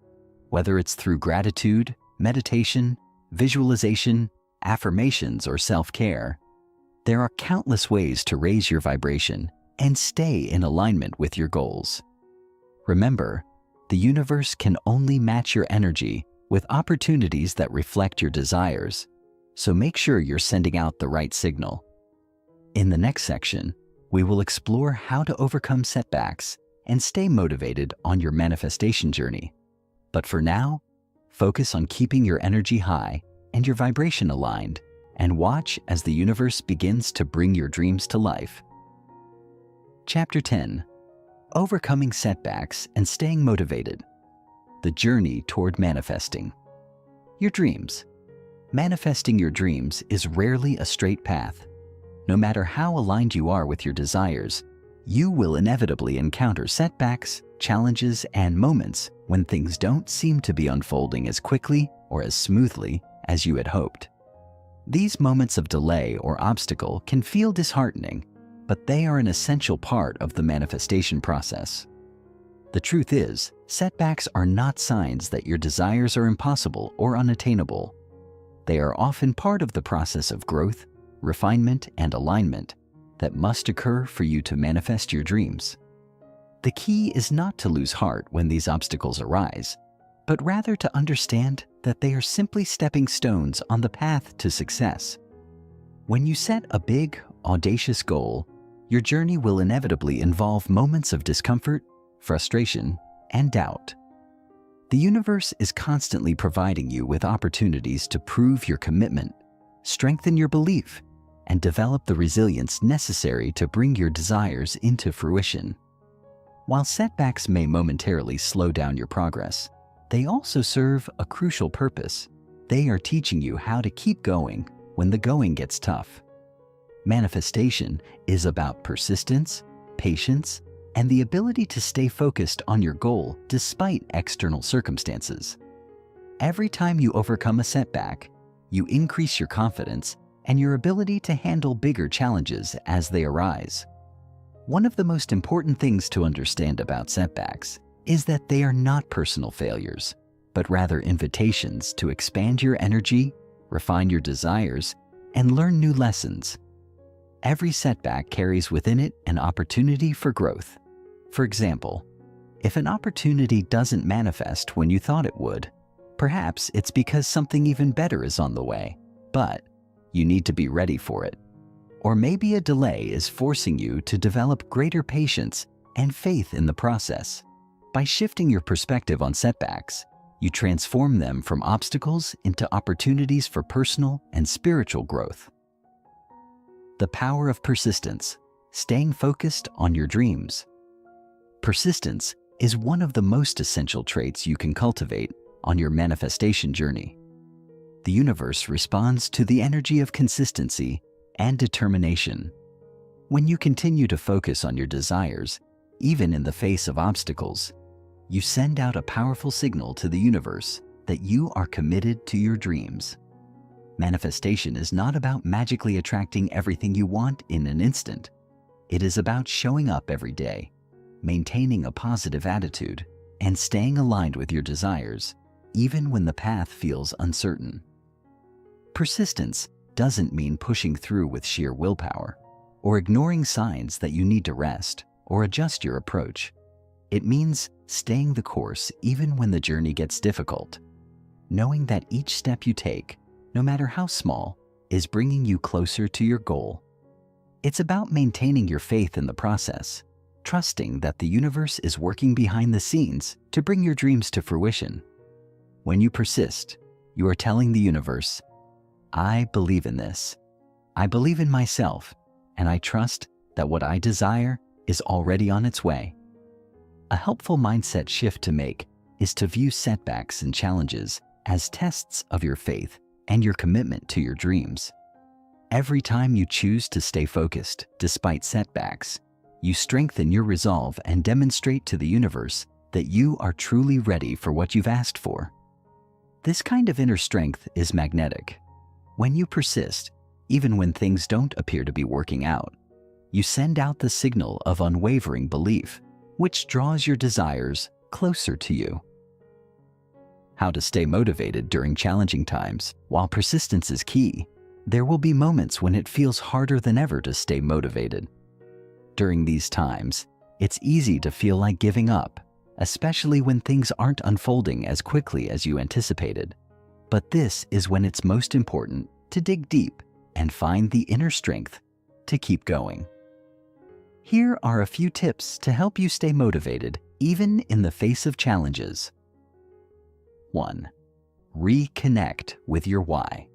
Whether it's through gratitude, meditation, visualization, affirmations, or self-care, there are countless ways to raise your vibration and stay in alignment with your goals. Remember, the universe can only match your energy with opportunities that reflect your desires, so make sure you're sending out the right signal. In the next section, we will explore how to overcome setbacks and stay motivated on your manifestation journey. But for now, focus on keeping your energy high and your vibration aligned, and watch as the universe begins to bring your dreams to life. Chapter 10: Overcoming Setbacks and Staying Motivated. The Journey Toward Manifesting Your Dreams. Manifesting your dreams is rarely a straight path. No matter how aligned you are with your desires, you will inevitably encounter setbacks, challenges, and moments when things don't seem to be unfolding as quickly or as smoothly as you had hoped. These moments of delay or obstacle can feel disheartening, but they are an essential part of the manifestation process. The truth is, setbacks are not signs that your desires are impossible or unattainable. They are often part of the process of growth, refinement, and alignment that must occur for you to manifest your dreams. The key is not to lose heart when these obstacles arise, but rather to understand that they are simply stepping stones on the path to success. When you set a big, audacious goal, your journey will inevitably involve moments of discomfort, frustration, and doubt. The universe is constantly providing you with opportunities to prove your commitment, strengthen your belief, and develop the resilience necessary to bring your desires into fruition. While setbacks may momentarily slow down your progress, they also serve a crucial purpose. They are teaching you how to keep going when the going gets tough. Manifestation is about persistence, patience, and the ability to stay focused on your goal despite external circumstances. Every time you overcome a setback, you increase your confidence and your ability to handle bigger challenges as they arise. One of the most important things to understand about setbacks is that they are not personal failures, but rather invitations to expand your energy, refine your desires, and learn new lessons. Every setback carries within it an opportunity for growth. For example, if an opportunity doesn't manifest when you thought it would, perhaps it's because something even better is on the way, but you need to be ready for it. Or maybe a delay is forcing you to develop greater patience and faith in the process. By shifting your perspective on setbacks, you transform them from obstacles into opportunities for personal and spiritual growth. The power of persistence, staying focused on your dreams. Persistence is one of the most essential traits you can cultivate on your manifestation journey. The universe responds to the energy of consistency and determination. When you continue to focus on your desires, even in the face of obstacles, you send out a powerful signal to the universe that you are committed to your dreams. Manifestation is not about magically attracting everything you want in an instant. It is about showing up every day, maintaining a positive attitude, and staying aligned with your desires, even when the path feels uncertain. Persistence doesn't mean pushing through with sheer willpower or ignoring signs that you need to rest or adjust your approach. It means staying the course even when the journey gets difficult, knowing that each step you take, no matter how small, is bringing you closer to your goal. It's about maintaining your faith in the process, trusting that the universe is working behind the scenes to bring your dreams to fruition. When you persist, you are telling the universe, "I believe in this. I believe in myself, and I trust that what I desire is already on its way." A helpful mindset shift to make is to view setbacks and challenges as tests of your faith and your commitment to your dreams. Every time you choose to stay focused despite setbacks, you strengthen your resolve and demonstrate to the universe that you are truly ready for what you've asked for. This kind of inner strength is magnetic. When you persist, even when things don't appear to be working out, you send out the signal of unwavering belief, which draws your desires closer to you. How to stay motivated during challenging times. While persistence is key, there will be moments when it feels harder than ever to stay motivated. During these times, it's easy to feel like giving up, especially when things aren't unfolding as quickly as you anticipated. But this is when it's most important to dig deep and find the inner strength to keep going. Here are a few tips to help you stay motivated even in the face of challenges. 1. Reconnect with your why.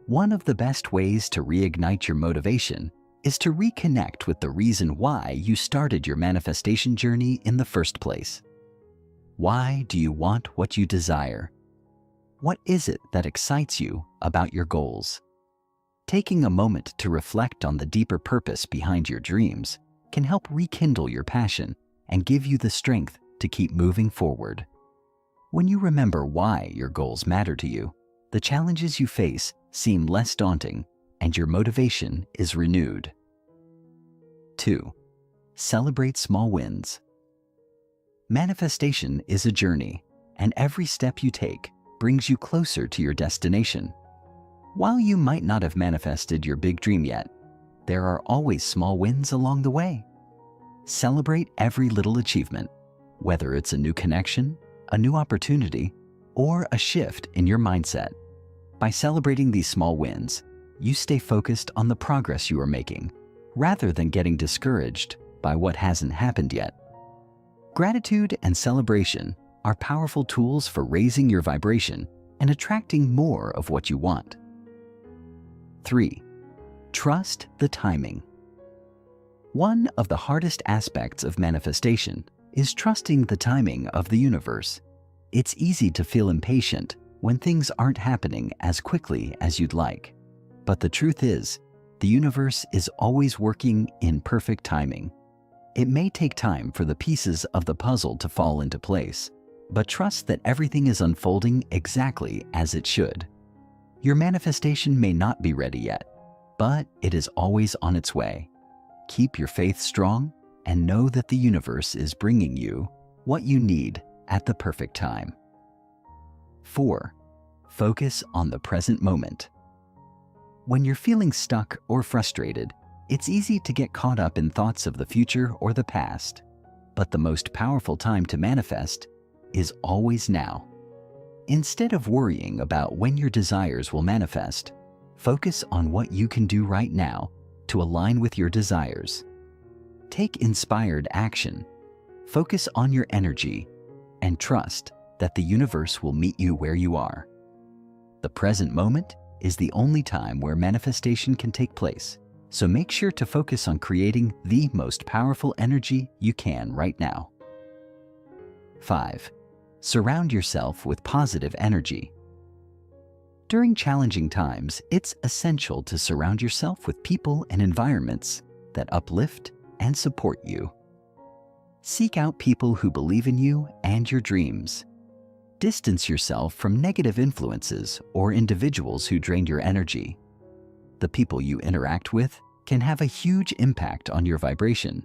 One of the best ways to reignite your motivation is to reconnect with the reason why you started your manifestation journey in the first place. Why do you want what you desire? What is it that excites you about your goals? Taking a moment to reflect on the deeper purpose behind your dreams can help rekindle your passion and give you the strength to keep moving forward. When you remember why your goals matter to you, the challenges you face seem less daunting and your motivation is renewed. 2. Celebrate small wins. Manifestation is a journey, and every step you take brings you closer to your destination. While you might not have manifested your big dream yet, there are always small wins along the way. Celebrate every little achievement, whether it's a new connection, a new opportunity, or a shift in your mindset. By celebrating these small wins, you stay focused on the progress you are making, rather than getting discouraged by what hasn't happened yet. Gratitude and celebration are powerful tools for raising your vibration and attracting more of what you want. 3. Trust the timing. One of the hardest aspects of manifestation is trusting the timing of the universe. It's easy to feel impatient when things aren't happening as quickly as you'd like. But the truth is, the universe is always working in perfect timing. It may take time for the pieces of the puzzle to fall into place, but trust that everything is unfolding exactly as it should. Your manifestation may not be ready yet, but it is always on its way. Keep your faith strong and know that the universe is bringing you what you need at the perfect time. 4. Focus on the present moment. When you're feeling stuck or frustrated, it's easy to get caught up in thoughts of the future or the past. But the most powerful time to manifest is always now. Instead of worrying about when your desires will manifest, focus on what you can do right now to align with your desires. Take inspired action, focus on your energy, and trust that the universe will meet you where you are. The present moment is the only time where manifestation can take place, so make sure to focus on creating the most powerful energy you can right now. 5. Surround yourself with positive energy. During challenging times, it's essential to surround yourself with people and environments that uplift and support you. Seek out people who believe in you and your dreams. Distance yourself from negative influences or individuals who drain your energy. The people you interact with can have a huge impact on your vibration,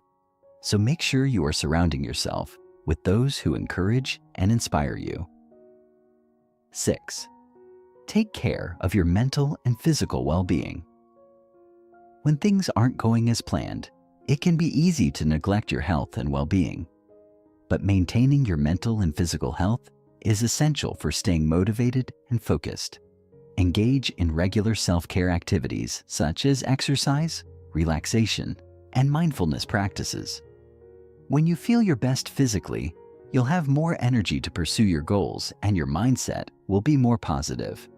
so make sure you are surrounding yourself with those who encourage and inspire you. 6. Take care of your mental and physical well-being. When things aren't going as planned, it can be easy to neglect your health and well-being. But maintaining your mental and physical health is essential for staying motivated and focused. Engage in regular self-care activities such as exercise, relaxation, and mindfulness practices. When you feel your best physically, you'll have more energy to pursue your goals and your mindset will be more positive.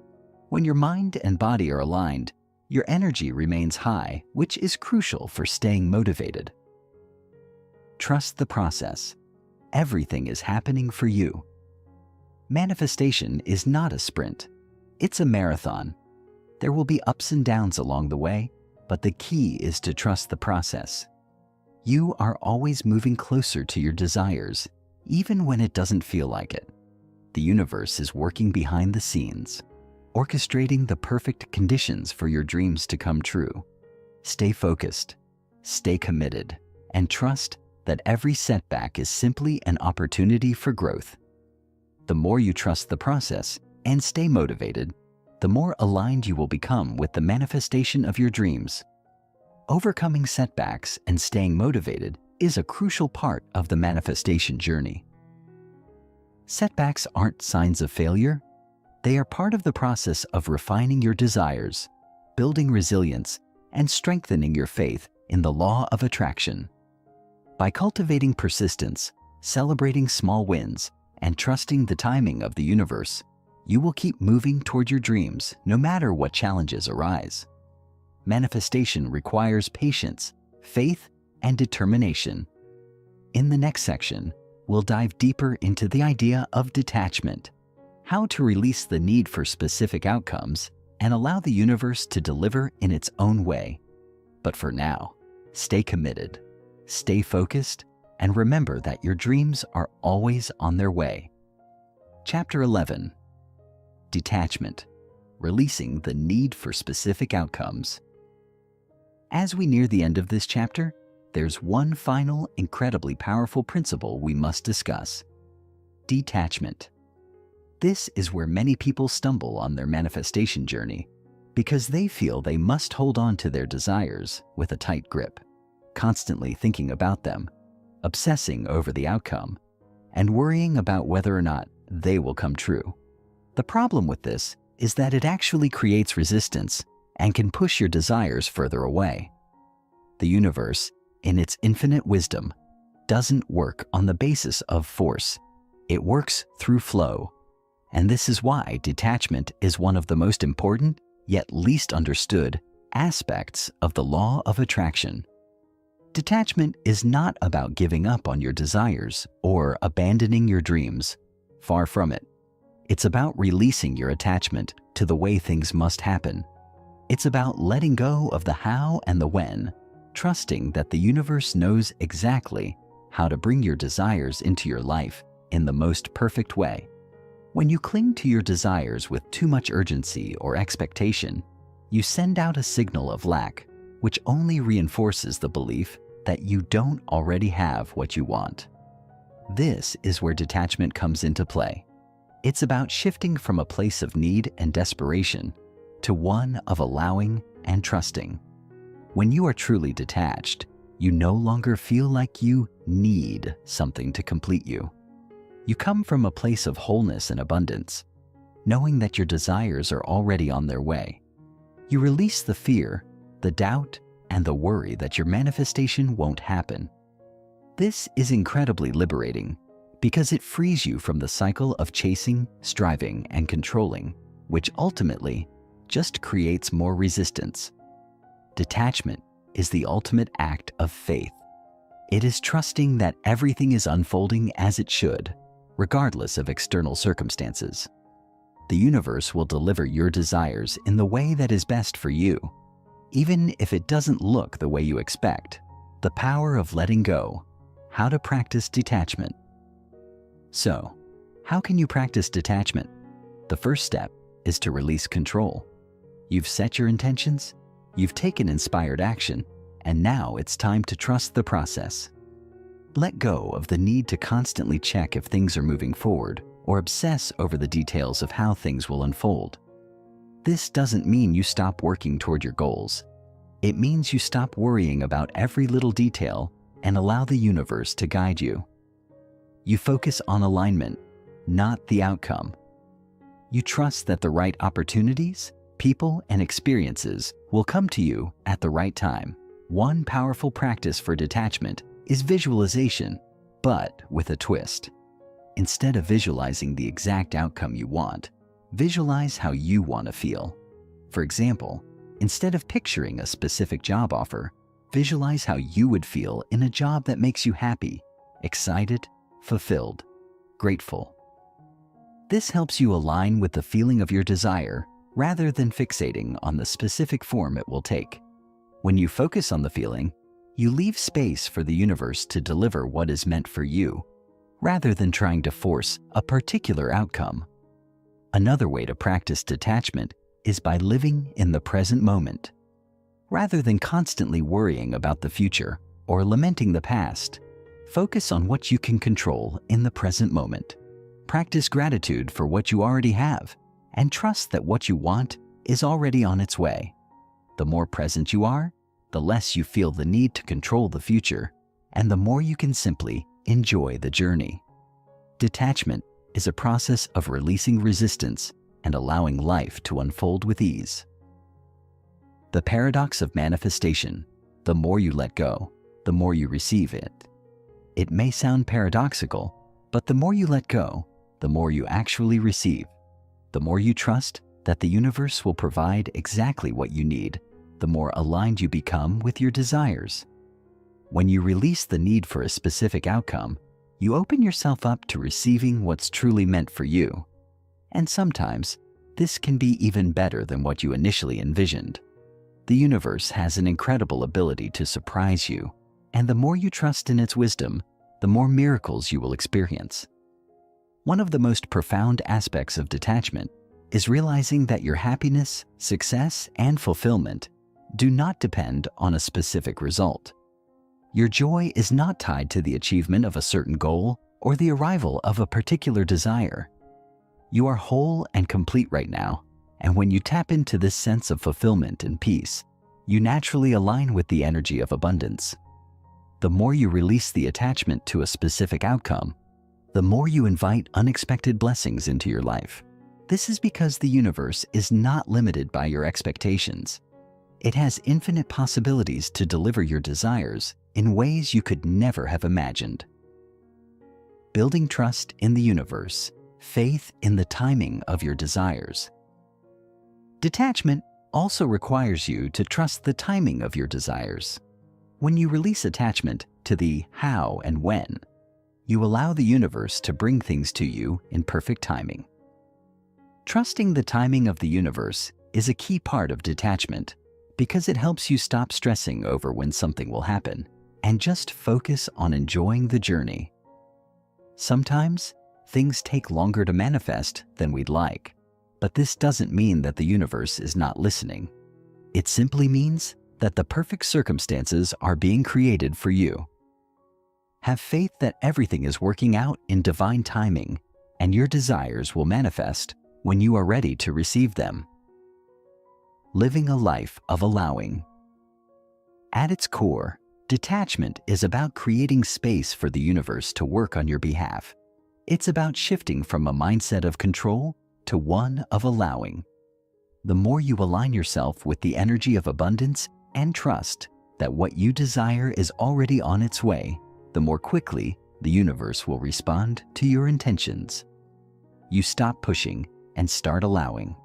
When your mind and body are aligned, your energy remains high, which is crucial for staying motivated. Trust the process. Everything is happening for you. Manifestation is not a sprint. It's a marathon. There will be ups and downs along the way, but the key is to trust the process. You are always moving closer to your desires, even when it doesn't feel like it. The universe is working behind the scenes, orchestrating the perfect conditions for your dreams to come true. Stay focused, stay committed, and trust that every setback is simply an opportunity for growth. The more you trust the process and stay motivated, the more aligned you will become with the manifestation of your dreams. Overcoming setbacks and staying motivated is a crucial part of the manifestation journey. Setbacks aren't signs of failure. They are part of the process of refining your desires, building resilience, and strengthening your faith in the law of attraction. By cultivating persistence, celebrating small wins, and trusting the timing of the universe, you will keep moving toward your dreams no matter what challenges arise. Manifestation requires patience, faith, and determination. In the next section, we'll dive deeper into the idea of detachment, how to release the need for specific outcomes and allow the universe to deliver in its own way. But for now, stay committed, stay focused, and remember that your dreams are always on their way. Chapter 11. Detachment, releasing the need for specific outcomes. As we near the end of this chapter, there's one final, incredibly powerful principle we must discuss: detachment. This is where many people stumble on their manifestation journey because they feel they must hold on to their desires with a tight grip, constantly thinking about them, obsessing over the outcome, and worrying about whether or not they will come true. The problem with this is that it actually creates resistance and can push your desires further away. The universe, in its infinite wisdom, doesn't work on the basis of force. It works through flow. And this is why detachment is one of the most important, yet least understood, aspects of the law of attraction. Detachment is not about giving up on your desires or abandoning your dreams. Far from it. It's about releasing your attachment to the way things must happen. It's about letting go of the how and the when, trusting that the universe knows exactly how to bring your desires into your life in the most perfect way. When you cling to your desires with too much urgency or expectation, you send out a signal of lack, which only reinforces the belief that you don't already have what you want. This is where detachment comes into play. It's about shifting from a place of need and desperation to one of allowing and trusting. When you are truly detached, you no longer feel like you need something to complete you. You come from a place of wholeness and abundance, knowing that your desires are already on their way. You release the fear, the doubt, and the worry that your manifestation won't happen. This is incredibly liberating because it frees you from the cycle of chasing, striving, and controlling, which ultimately just creates more resistance. Detachment is the ultimate act of faith. It is trusting that everything is unfolding as it should, regardless of external circumstances. The universe will deliver your desires in the way that is best for you, even if it doesn't look the way you expect. The power of letting go. How to practice detachment. So, how can you practice detachment? The first step is to release control. You've set your intentions, you've taken inspired action, and now it's time to trust the process. Let go of the need to constantly check if things are moving forward or obsess over the details of how things will unfold. This doesn't mean you stop working toward your goals. It means you stop worrying about every little detail and allow the universe to guide you. You focus on alignment, not the outcome. You trust that the right opportunities, people, and experiences will come to you at the right time. One powerful practice for detachment is visualization, but with a twist. Instead of visualizing the exact outcome you want, visualize how you want to feel. For example, instead of picturing a specific job offer, visualize how you would feel in a job that makes you happy, excited, fulfilled, grateful. This helps you align with the feeling of your desire rather than fixating on the specific form it will take. When you focus on the feeling, you leave space for the universe to deliver what is meant for you, rather than trying to force a particular outcome. Another way to practice detachment is by living in the present moment. Rather than constantly worrying about the future or lamenting the past, focus on what you can control in the present moment. Practice gratitude for what you already have and trust that what you want is already on its way. The more present you are, the less you feel the need to control the future, and the more you can simply enjoy the journey. Detachment is a process of releasing resistance and allowing life to unfold with ease. The paradox of manifestation: the more you let go, the more you receive it. It may sound paradoxical, but the more you let go, the more you actually receive. The more you trust that the universe will provide exactly what you need, the more aligned you become with your desires. When you release the need for a specific outcome, you open yourself up to receiving what's truly meant for you. And sometimes, this can be even better than what you initially envisioned. The universe has an incredible ability to surprise you, and the more you trust in its wisdom, the more miracles you will experience. One of the most profound aspects of detachment is realizing that your happiness, success, and fulfillment do not depend on a specific result. Your joy is not tied to the achievement of a certain goal or the arrival of a particular desire. You are whole and complete right now, and when you tap into this sense of fulfillment and peace, you naturally align with the energy of abundance. The more you release the attachment to a specific outcome, the more you invite unexpected blessings into your life. This is because the universe is not limited by your expectations. It has infinite possibilities to deliver your desires in ways you could never have imagined. Building trust in the universe, faith in the timing of your desires. Detachment also requires you to trust the timing of your desires. When you release attachment to the how and when, you allow the universe to bring things to you in perfect timing. Trusting the timing of the universe is a key part of detachment because it helps you stop stressing over when something will happen and just focus on enjoying the journey. Sometimes, things take longer to manifest than we'd like, but this doesn't mean that the universe is not listening. It simply means that the perfect circumstances are being created for you. Have faith that everything is working out in divine timing, and your desires will manifest when you are ready to receive them. Living a life of allowing. At its core, detachment is about creating space for the universe to work on your behalf. It's about shifting from a mindset of control to one of allowing. The more you align yourself with the energy of abundance and trust that what you desire is already on its way, the more quickly the universe will respond to your intentions. You stop pushing and start allowing.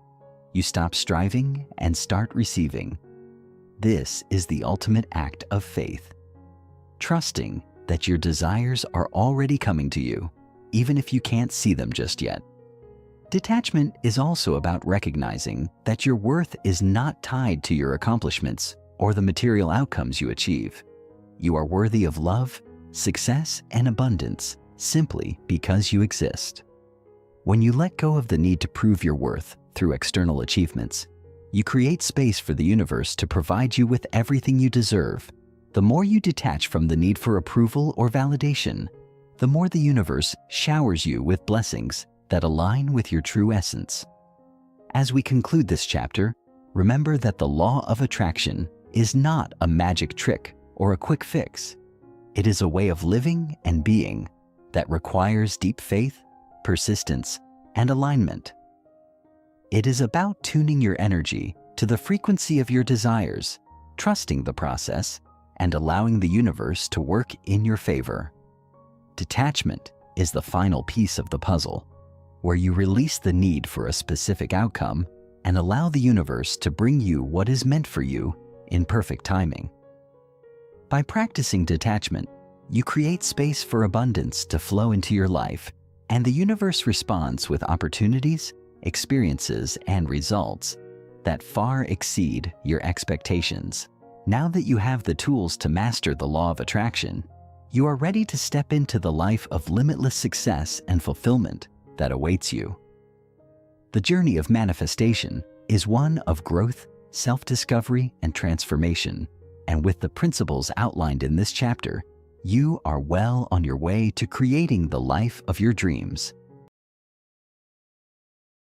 You stop striving and start receiving. This is the ultimate act of faith. Trusting that your desires are already coming to you, even if you can't see them just yet. Detachment is also about recognizing that your worth is not tied to your accomplishments or the material outcomes you achieve. You are worthy of love, success, and abundance simply because you exist. When you let go of the need to prove your worth through external achievements, you create space for the universe to provide you with everything you deserve. The more you detach from the need for approval or validation, the more the universe showers you with blessings that align with your true essence. As we conclude this chapter, remember that the law of attraction is not a magic trick or a quick fix. It is a way of living and being that requires deep faith, persistence, and alignment. It is about tuning your energy to the frequency of your desires, trusting the process, and allowing the universe to work in your favor. Detachment is the final piece of the puzzle, where you release the need for a specific outcome and allow the universe to bring you what is meant for you in perfect timing. By practicing detachment, you create space for abundance to flow into your life, and the universe responds with opportunities, experiences, and results that far exceed your expectations. Now that you have the tools to master the law of attraction, you are ready to step into the life of limitless success and fulfillment that awaits you. The journey of manifestation is one of growth, self-discovery, and transformation. And with the principles outlined in this chapter, you are well on your way to creating the life of your dreams.